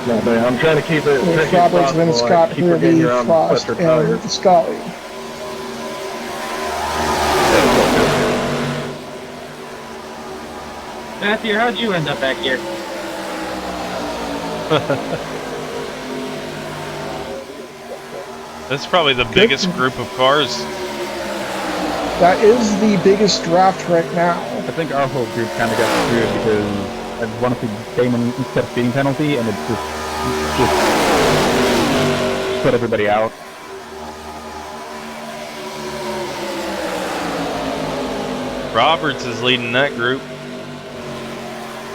No, man, I'm trying to keep it. With Roberts, Lynn, Scott, Hurley, Frost, and Scully. Matthew, how'd you end up back here? That's probably the biggest group of cars. That is the biggest draft right now. I think our whole group kind of got screwed because I want to see Damon instead of speeding penalty, and it just split everybody out. Roberts is leading that group.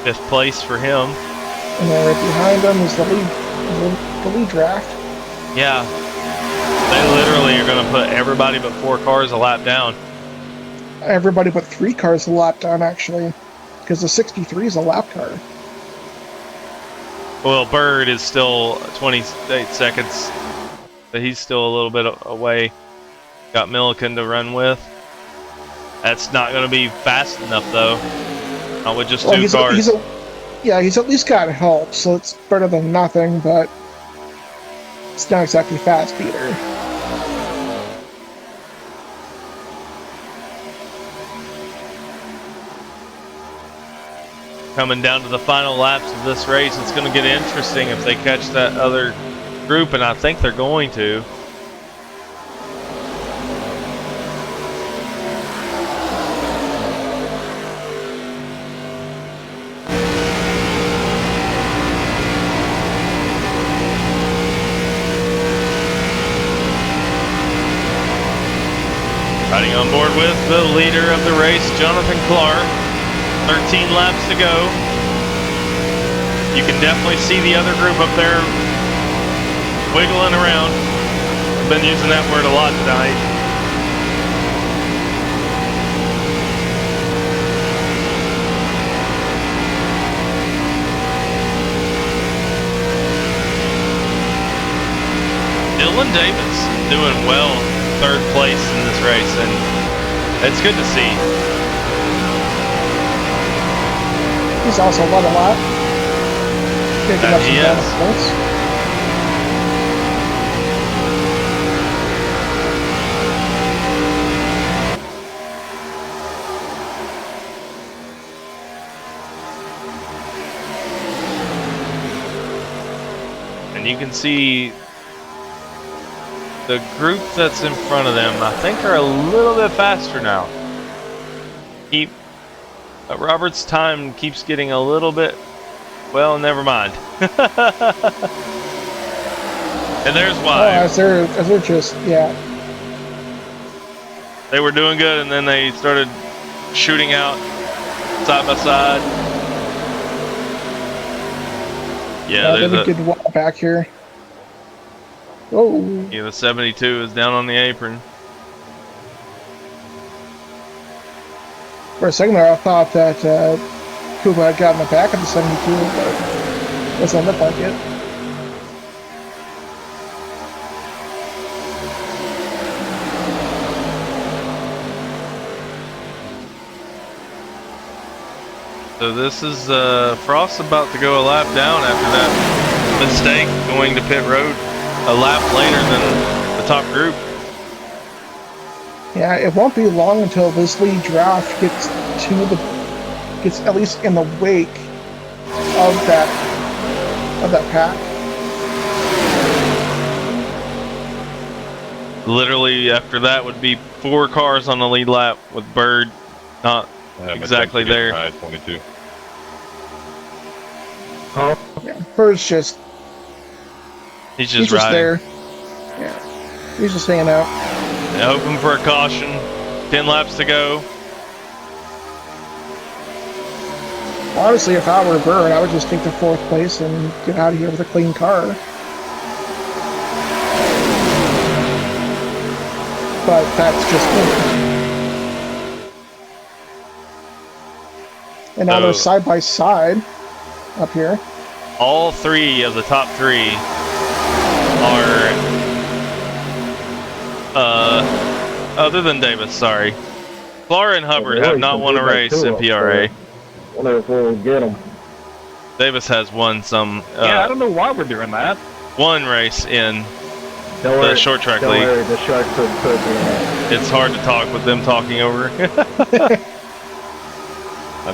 5th place for him. And then right behind him is the lead draft. Yeah. They literally are going to put everybody but 4 cars a lap down. Everybody but 3 cars a lap down, actually. Because the 63 is a lap car. Well, Bird is still 28 seconds. But he's still a little bit away. Got Milliken to run with. That's not going to be fast enough, though. Not with just two cars. He's at least got help, so it's better than nothing, but it's not exactly fast either. Coming down to the final laps of this race, it's going to get interesting if they catch that other group, and I think they're going to. Riding on board with the leader of the race, Jonathan Clark. 13 laps to go. You can definitely see the other group up there wiggling around. I've been using that word a lot tonight. Dylan Davis doing well, third place in this race, and it's good to see. He's also won a lot. Picking up some bonus points. And you can see the group that's in front of them, I think, are a little bit faster now. Robert's time keeps getting a little bit, well, never mind. And there's why. Oh, as they're just, yeah. They were doing good, and then they started shooting out side by side. Yeah, there's a good walk back here. Oh. Yeah, the 72 is down on the apron. For a second there, I thought that Kuba had gotten the back of the 72, but it doesn't look like it. So this is Frost about to go a lap down after that mistake, going to pit road a lap later than the top group. Yeah, it won't be long until this lead draft gets at least in the wake of that pack. Literally after that would be 4 cars on the lead lap with Bird not exactly there. 22. Oh, yeah, Bird's just he's just riding. There. Yeah, he's just hanging out. Hoping for a caution. 10 laps to go. Honestly, if I were Bird, I would just take the 4th place and get out of here with a clean car. But that's just me. And now they're side by side up here. All 3 of the top 3 are other than Davis, sorry. Clara and Hubbard have not won a race in PRA. Wonder if we'll get them. Davis has won some. Yeah, I don't know why we're doing that. One race in the short track league. The shark could it's hard to talk with them talking over.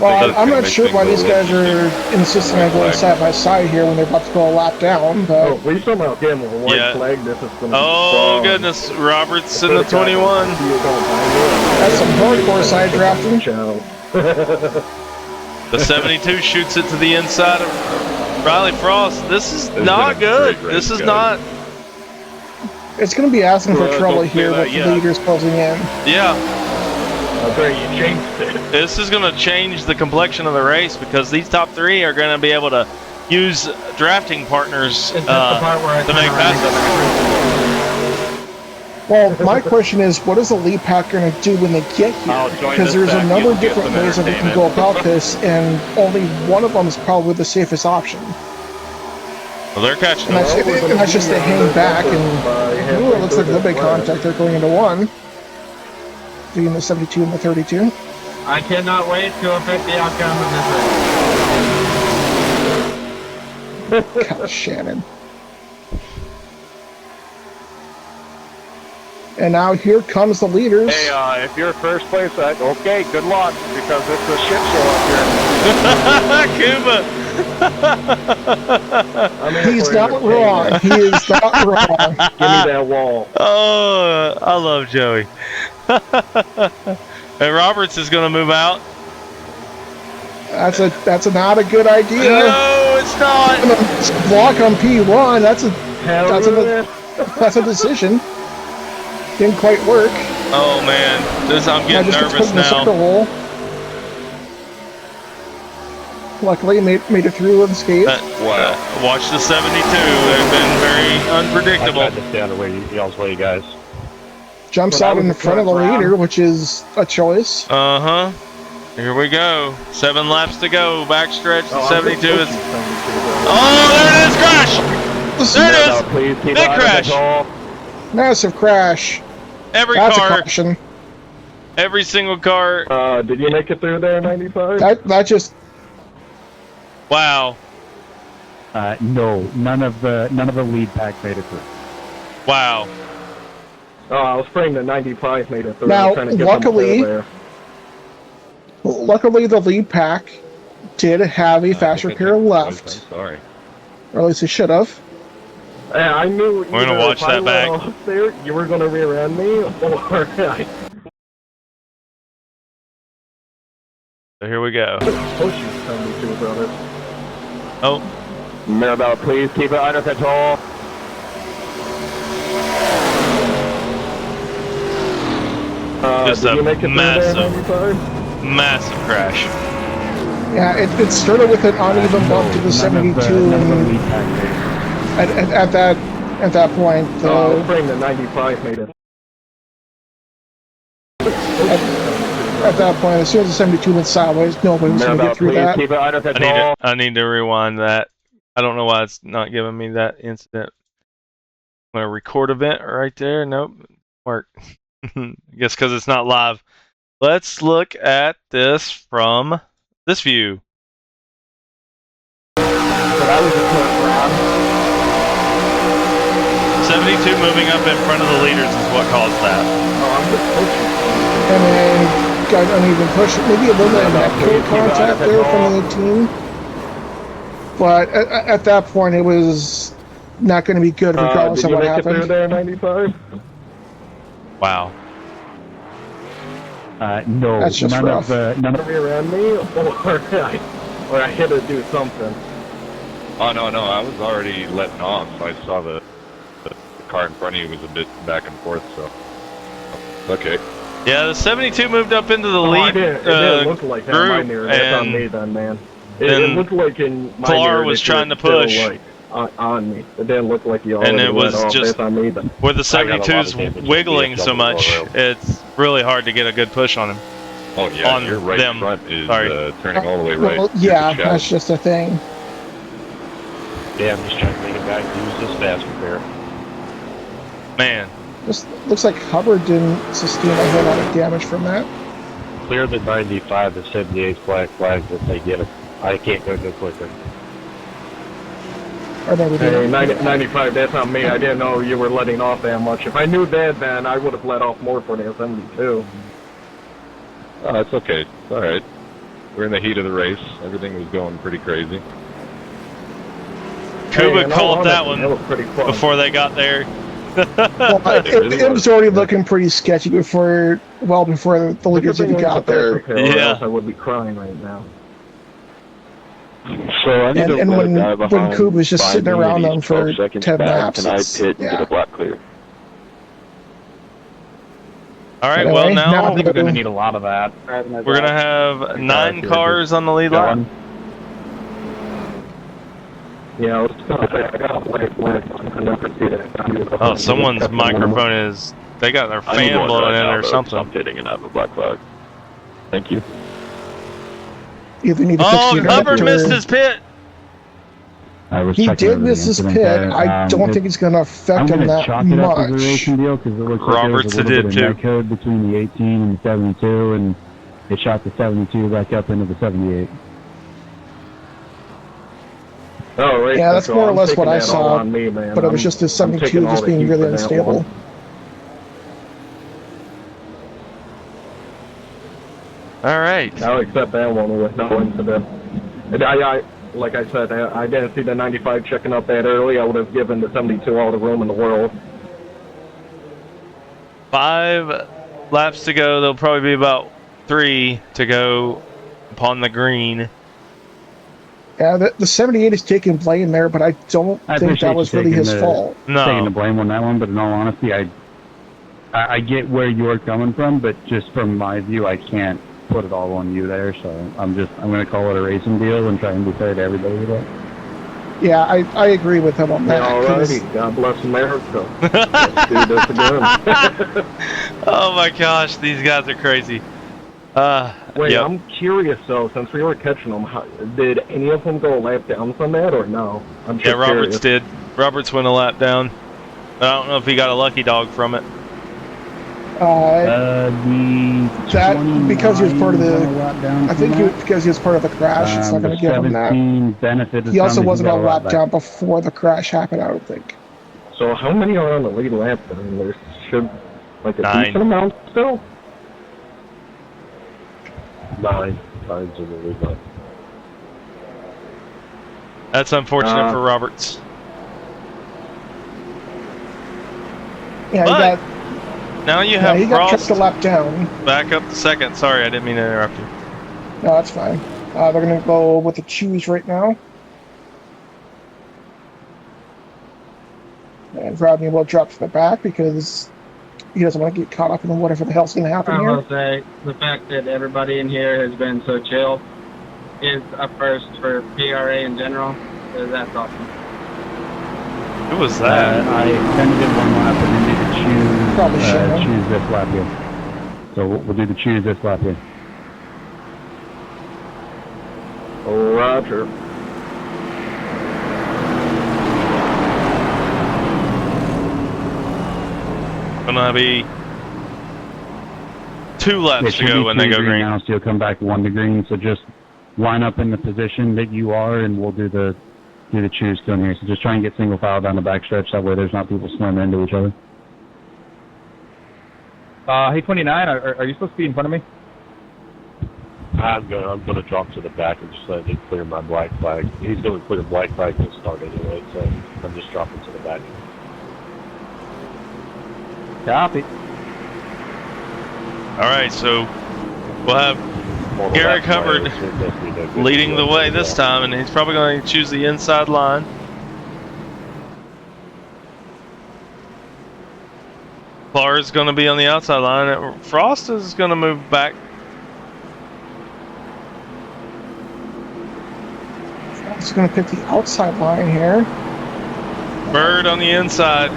Well, I'm not sure why these guys are insisting on going side by side here when they're about to go a lap down, but... Oh, we somehow get him with a white flag. This is going to oh, goodness. Roberts in the 21. That's some hardcore side drafting. The 72 shoots it to the inside of Riley Frost. This is not good. This is not... It's going to be asking for trouble here with the leaders closing in. Yeah. Okay, you changed it. This is going to change the complexion of the race because these top 3 are going to be able to use drafting partners to make passes. Well, my question is, what is the lead pack going to do when they get here? Because there's a number of different ways that they can go about this, and only one of them is probably the safest option. Well, they're catching and that's just to hang back, and ooh, it looks like they'll make contact. They're going into 1. between the 72 and the 32. I cannot wait to affect the outcome of this race. God, Shannon. And now here comes the leaders. Hey, if you're first place, okay, good luck, because it's a shit show up here. Cuba! He's not wrong. He is not wrong. Give me that wall. Oh, I love Joey. And Roberts is going to move out. That's not a good idea. No, it's not. Block on P1. That's a decision. Didn't quite work. Oh man, I'm getting nervous now. Luckily, made it through unscathed. Wow. Watch the 72. They've been very unpredictable. I tried to stay out of y'all's way, guys. Jumps out in front of the leader, which is a choice. Uh-huh. Here we go. 7 laps to go. Backstretch. The 72 is... Oh, there it is! Crash! There it is! Big crash! Massive crash. That's a caution. Every single car. Did you make it through there, 95? That just... Wow. No, none of the lead pack made it through. Wow. Oh, I was praying that 95 made it through. Now, luckily, the lead pack did have a fast repair left. Sorry. Or at least it should have. Yeah, I knew. We're gonna watch that back. There, you were gonna rear end me, or So here we go. push you, 72, brother. Oh. Mirabelle, please keep it under control. Just a massive crash. Yeah, it started with an uneven bump to the 72, and at that point, I was praying that 95 made it. At that point, as soon as the 72 went sideways, nobody was going to get through that. Keep it under control. I need to rewind that. I don't know why it's not giving me that incident. I'm going to record event right there. Nope. Work. I guess because it's not live. Let's look at this from this view. So that was a quick round. 72 moving up in front of the leaders is what caused that. Oh, I'm just pushing. And then got uneven push. Maybe a little bit of electrical contact there from the team. But at that point, it was not going to be good regardless of what happened. Did you make it through there, 95? Wow. No, that's just none rough. of none of Rear end me, or I had to do something. Oh, no, I was already letting off. I saw the car in front of you was a bit back and forth, so... Okay. Yeah, the 72 moved up into the lead It didn't look like that in my mirror. That's on me then, man. It looked like in my mirror was trying to push. Like, on me. It didn't look like you and it was off. just on me then. where the 72's wiggling so much, it's really hard to get a good push on him. Oh yeah, on your right them. front is turning all the way right. Well, yeah, that's just a thing. Yeah, I'm just trying to make it back. Use this fast repair. Man. Just looks like Hubbard didn't sustain a whole lot of damage from that. Clear the 95 and 78 black flags if they get it. I can't go no quicker. Hey, 95, that's on me. I didn't know you were letting off that much. If I knew that, then I would have let off more for the 72. Oh, it's okay. It's alright. We're in the heat of the race. Everything was going pretty crazy. Kuba called that one before they got there. Well, it was already looking pretty sketchy before the leaders even got there. Yeah. I would be crying right now. So I need and when Kuba's just sitting around them for 10 laps, and I pit and get a black clear. All right, well now I think we're going to need a lot of that. We're going to have 9 cars on the lead lap. Yeah, I got Oh, someone's microphone is... They got their fan blowing in or something. I'm pitting and I have a black flag. Thank you. Either need to Hubbard missed his pit! He did miss his pit. I don't think it's going to affect him that much. I'm going to chalk it up as a much. racing deal because it looks Roberts like there was a little did bit of netcode between the 18 and the 72, and it shot the 72 back up into the 78. Oh, right. Yeah, that's more or less what I saw, me, man. but it was just the 72 just being really unstable. All right. I'll accept that one with no incident. And like I said, I didn't see the 95 checking up that early. I would have given the 72 all the room in the world. 5 laps to go. There'll probably be about 3 to go upon the green. Yeah, the 78 is taking blame there, but I don't think that was really his fault. No. Taking the blame on that one, but in all honesty, I get where you're coming from, but just from my view, I can't put it all on you there, so I'm going to call it a racing deal and try and be fair to everybody with it. Yeah, I agree with him on that. Alrighty, God bless America. Let's do this again. Oh my gosh, these guys are crazy. Wait, yep. I'm curious though, since we were catching them, did any of them go a lap down from that or no? I'm just Roberts curious. did. Roberts went a lap down. I don't know if he got a lucky dog from it. Because he was part of the. I think because he was part of the crash, it's not going to give him that. He also wasn't on lap down before the crash happened, I don't think. So how many are on the lead lap then? There should like a 9. decent amount still. 9. 9's in the lead lap. That's unfortunate for Roberts. Yeah, but now you have he got Frost kept a lap down. Back up to second. Sorry, I didn't mean to interrupt you. No, that's fine. They're going to go with the choose right now. And Rodney will drop to the back because he doesn't want to get caught up in whatever the hell's going to happen here. I will say, the fact that everybody in here has been so chill is a first for PRA in general. So that's awesome. Who was that? I extended it one lap and then did the choose. Probably should choose this lap here. So we'll do the choose this lap here. Roger. Gonna be 2 laps to go when they go green. Now, so you'll come back 1 to green. So just line up in the position that you are, and we'll do the choose down here. So just try and get single file down the backstretch. That way, there's not people slamming into each other. Hey, 29, are you supposed to be in front of me? I'm gonna drop to the back and just let him clear my black flag. He's gonna clear black flag to start anyway, so I'm just dropping to the back. Copy. All right, so we'll have Garrett Hubbard leading the way this time, and he's probably going to choose the inside line. Clark's going to be on the outside line. Frost is going to move back. He's going to pick the outside line here. Bird on the inside.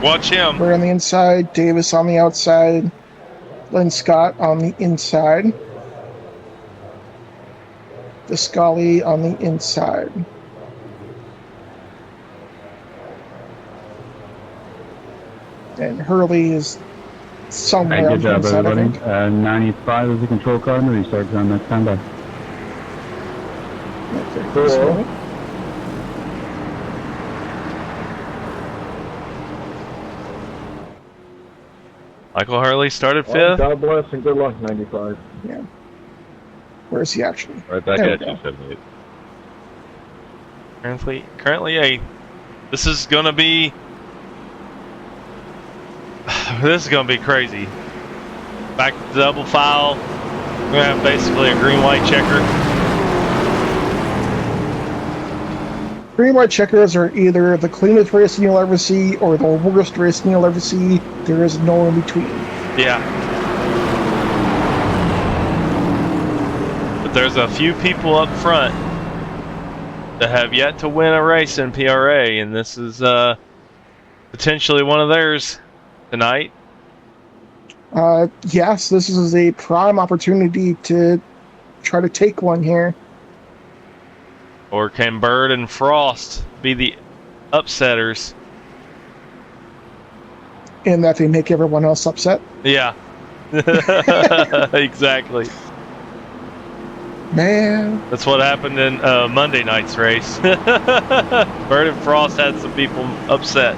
Watch him. Bird on the inside. Davis on the outside. Lynn Scott on the inside. Descali on the inside. And Hurley is somewhere on the inside, I think. 95 is the control car, and he starts on that standby. Cool. Michael Hurley started 5th. God bless and good luck, 95. Yeah. Where is he actually? Right back at you, 78. Currently 8th. This is gonna be crazy. Back to double file. We're gonna have basically a green-white checker. Green-white checkers are either the cleanest racing you'll ever see or the worst racing you'll ever see. There is no in between. Yeah. But there's a few people up front that have yet to win a race in PRA, and this is potentially one of theirs tonight. Yes, this is a prime opportunity to try to take one here. Or can Bird and Frost be the upsetters? In that they make everyone else upset. Yeah. Exactly. Man. That's what happened in Monday night's race. Bird and Frost had some people upset.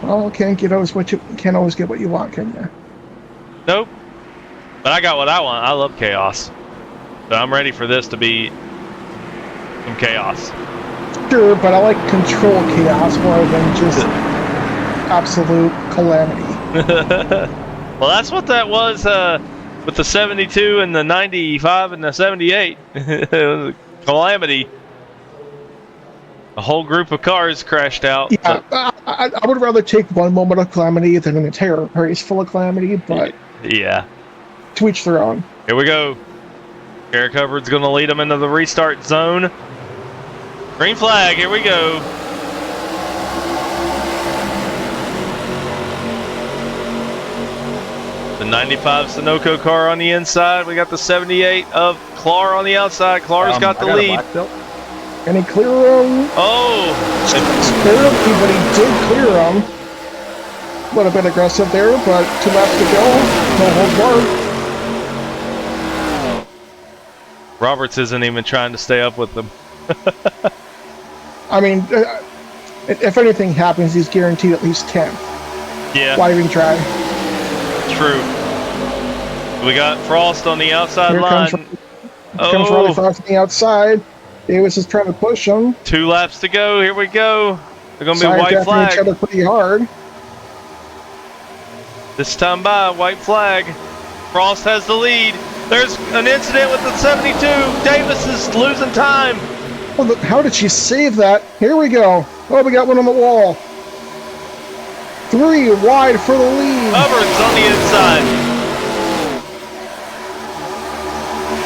Well, can't always get what you want, can you? Nope. But I got what I want. I love chaos. So I'm ready for this to be some chaos. Sure, but I like control chaos more than just absolute calamity. Well, that's what that was with the 72 and the 95 and the 78. It was a calamity. A whole group of cars crashed out. Yeah, I would rather take one moment of calamity than an entire race full of calamity, but yeah, to each their own. Here we go. Eric Hubbard's going to lead them into the restart zone. Green flag, here we go. The 95 Sunoco car on the inside. We got the 78 of Clar on the outside. Clar's got the lead. And he clear him. Oh! Barely, but he did clear him. A little bit aggressive there, but 2 laps to go. No holds barred. Roberts isn't even trying to stay up with them. I mean, if anything happens, he's guaranteed at least 10. Yeah. Why even try? True. We got Frost on the outside line. Comes Riley Frost on the outside. Davis is trying to push him. 2 laps to go. Here we go. They're going to be white flag. Each other pretty hard. This time by white flag. Frost has the lead. There's an incident with the 72. Davis is losing time. Oh, how did she save that? Here we go. Oh, we got one on the wall. 3 wide for the lead. Hubbard's on the inside.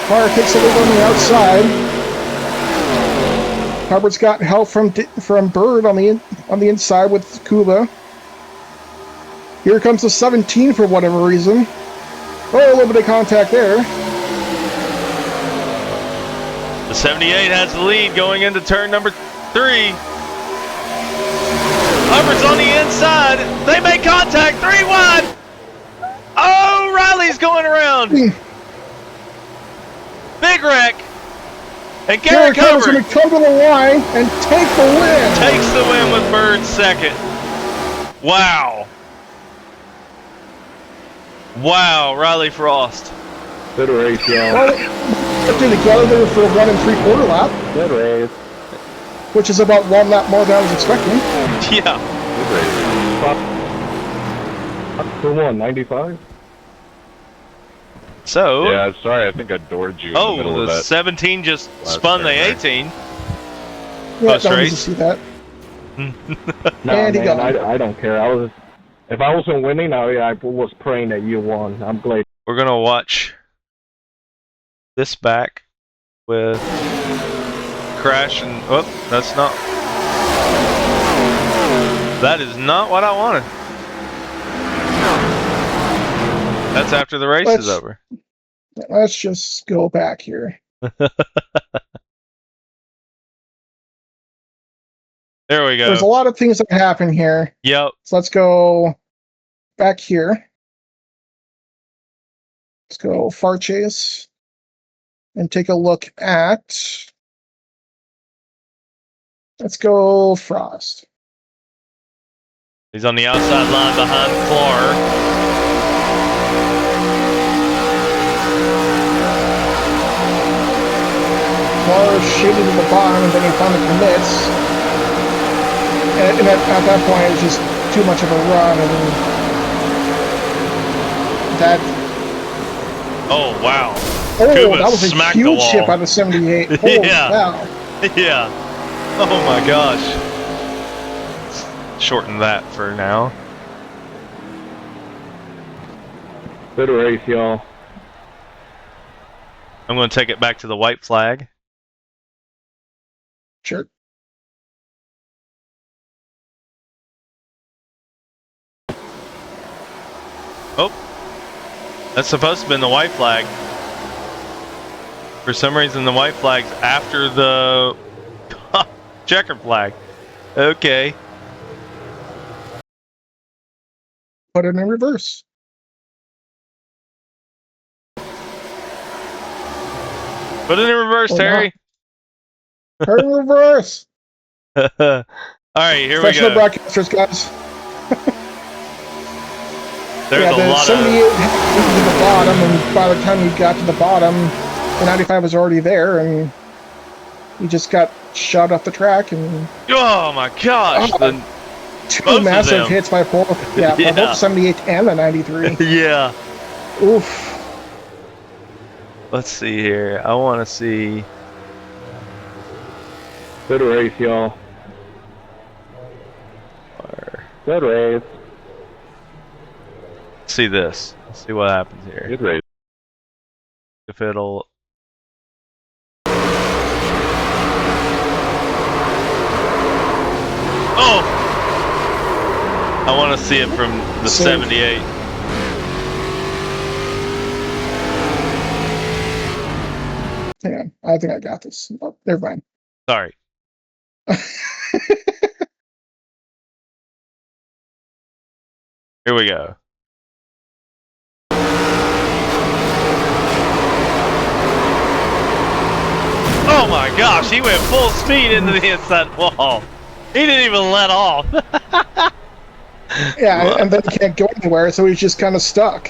Clark takes the lead on the outside. Hubbard's got help from Bird on the inside with Kuba. Here comes the 17 for whatever reason. Oh, a little bit of contact there. The 78 has the lead going into turn number 3. Hubbard's on the inside. They make contact. 3 wide. Oh, Riley's going around. Big wreck. And Garrett Hubbard's going to come to the line and take the win. Takes the win with Bird second. Wow. Wow, Riley Frost. Good race, y'all. Well, they're together there for 1 3/4 lap. Good race. Which is about 1 lap more than I was expecting. Yeah. Good race. Who won, 95? So. Yeah, sorry, I think I doored you in the middle of that. 17 just spun the 18. Yeah, don't need to see that. No, man, I don't care. If I wasn't winning, I was praying that you won. I'm glad. We're going to watch this back with crash and... Oh, that's not... That is not what I wanted. That's after the race is over. Let's just go back here. There we go. There's a lot of things that happen here. Yep. So let's go back here. Let's go far chase and take a look at. Let's go Frost. He's on the outside line behind Clar. Clar shaded to the bottom, and then he finally commits. And at that point, it was just too much of a run, and that. Oh wow! Oh, Kuba that was a huge chip out of 78. Holy cow! Yeah. Oh my gosh. Shorten that for now. Good race, y'all. I'm going to take it back to the white flag. Sure. Oh, that's supposed to be the white flag. For some reason, the white flag's after the checker flag. Okay. Put it in reverse. Put it in reverse, Terry. Put it in reverse. All right, here we Professional go. broadcasters, guys. There's a the lot 78 to the bottom, and by the time you got to the bottom, the 95 was already there, and you just got shot off the track. And oh my gosh, two massive hits by both. Yeah, yeah. By both the 78 and the 93. Yeah. Oof. Let's see here. I want to see. Good race, y'all. Good race. Let's see this. Let's see what happens here. Good race. If it'll. Oh! I want to see it from the 78. Hang on. I think I got this. Oh, never mind. Sorry. Here we go. Oh my gosh, he went full speed into the inside wall. He didn't even let off. Yeah, and then he can't go anywhere, so he's just kind of stuck.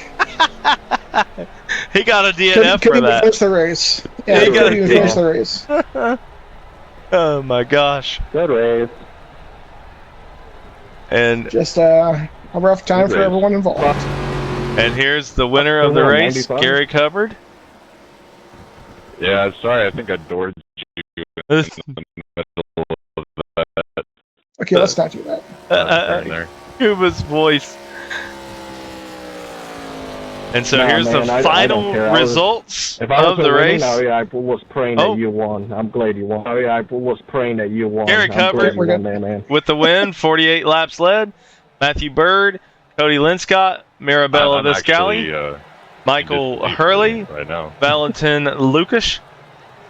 He got a DNF for couldn't that. Finish the race. Yeah, he couldn't even finish the race. Oh my gosh. Good race. And just a rough time for everyone involved. And here's the winner of the race, 95? Gary Covered. Yeah, sorry, I think I doored you in the middle of that. Okay, let's not do that. There. Cuba's voice. And so here's man, the final results if I was of the race. I was praying that you won. I'm glad you won. I was praying that you won. Gary Covered with the win, 48 laps led. Matthew Bird, Cody Linscott, Mirabella Viscali, Michael Hurley, right now. Valentin Lukas.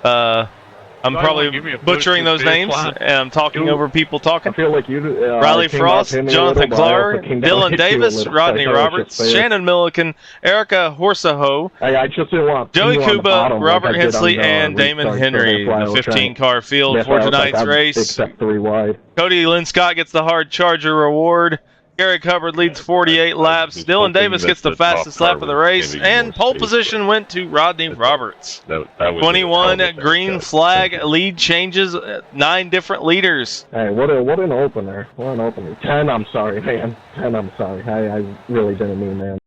I'm probably butchering those names, and I'm talking over people talking. I feel like you. Riley Frost, Jonathan Clark, Dylan Davis, Rodney Roberts, Shannon Milliken, Erica Horsaho, I just didn't want Joey Kuba, Robert Hensley, and Damon Henry. The 15-car field for tonight's race. Except 3 wide. Cody Linscott gets the hard Charger reward. Gary Covered leads 48 laps. Dylan Davis gets the fastest lap of the race, and pole position went to Rodney Roberts. That was 21 green flag lead changes, 9 different leaders. Hey, what an opener! What an opener! 10. I'm sorry, man. 10. I'm sorry. I really didn't mean that.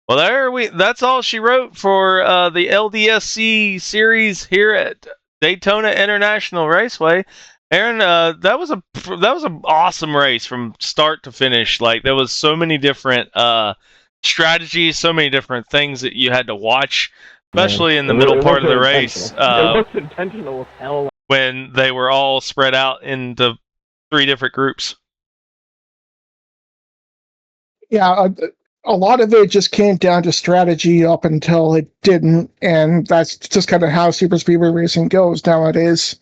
Well, that's all she wrote for the LDSC series here at Daytona International Raceway. Aaron, that was an awesome race from start to finish. Like, there was so many different strategies, so many different things that you had to watch, especially in the middle part of the race. It was intentional as hell. When they were all spread out into 3 different groups. Yeah, a lot of it just came down to strategy up until it didn't, and that's just kind of how super speedway racing goes nowadays.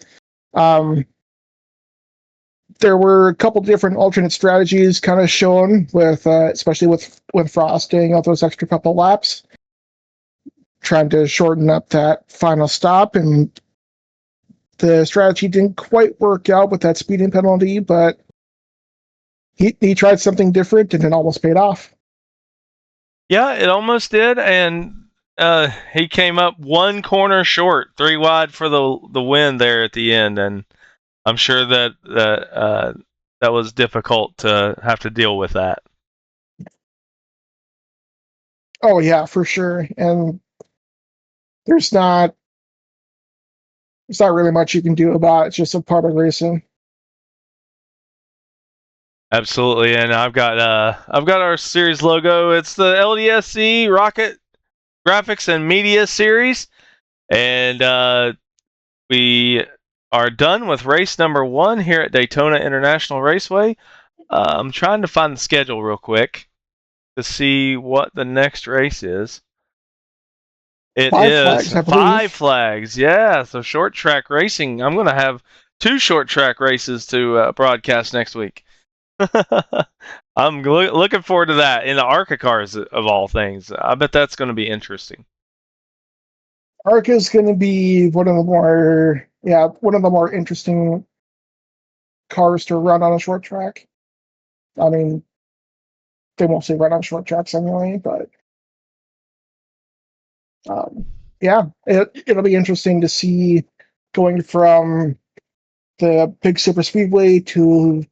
There were a couple different alternate strategies kind of shown, with especially with Frost staying out those extra couple laps, trying to shorten up that final stop, and the strategy didn't quite work out with that speeding penalty, but he tried something different and it almost paid off. Yeah, it almost did, and he came up 1 corner short, 3 wide for the win there at the end, and I'm sure that was difficult to have to deal with that. Oh yeah, for sure. And there's not really much you can do about it. It's just a part of racing. Absolutely, and I've got our series logo. It's the LDSC Rocket Graphics and Media Series, and we are done with race number 1 here at Daytona International Raceway. I'm trying to find the schedule real quick to see what the next race is. It 5 Flags, I believe. 5 Flags. Yeah, so short track racing. I'm going to have 2 short track races to broadcast next week. I'm looking forward to that in the ARCA cars of all things. I bet that's going to be interesting. ARCA is going to be one of the more interesting cars to run on a short track. I mean, they mostly run on short tracks anyway, but it'll be interesting to see going from the big super speedway to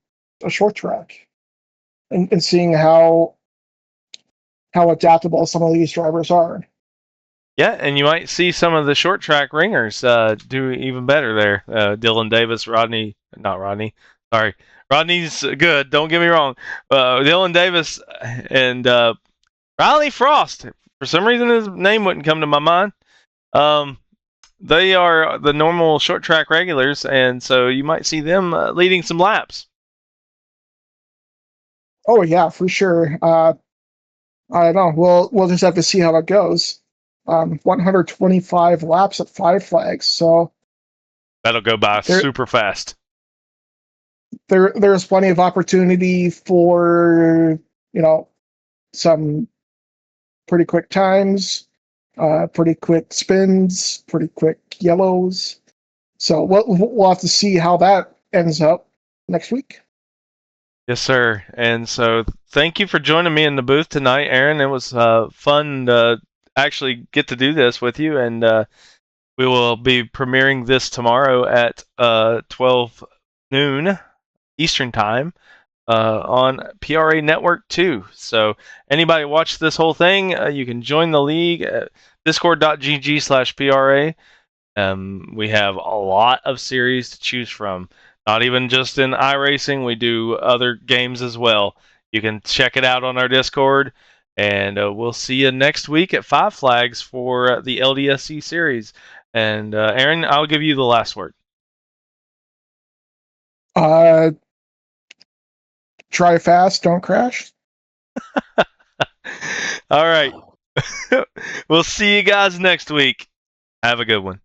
a short track and seeing how adaptable some of these drivers are. Yeah, and you might see some of the short track ringers do even better there. Dylan Davis, Rodney's good, don't get me wrong. Dylan Davis and Riley Frost. For some reason, his name wouldn't come to my mind. They are the normal short track regulars, and so you might see them leading some laps. Oh yeah, for sure. I don't know. We'll just have to see how it goes. 125 laps at 5 Flags, so that'll go by super fast. There's plenty of opportunity for some pretty quick times, pretty quick spins, pretty quick yellows. So we'll have to see how that ends up next week. Yes, sir. And so thank you for joining me in the booth tonight, Aaron. It was fun to actually get to do this with you, and we will be premiering this tomorrow at 12 noon Eastern Time on PRA Network 2. So anybody watch this whole thing, you can join the league at discord.gg/PRA. We have a lot of series to choose from. Not even just in iRacing, we do other games as well. You can check it out on our Discord, and we'll see you next week at 5 Flags for the LDSC series. And Aaron, I'll give you the last word. Try fast, don't crash. All right. We'll see you guys next week. Have a good one.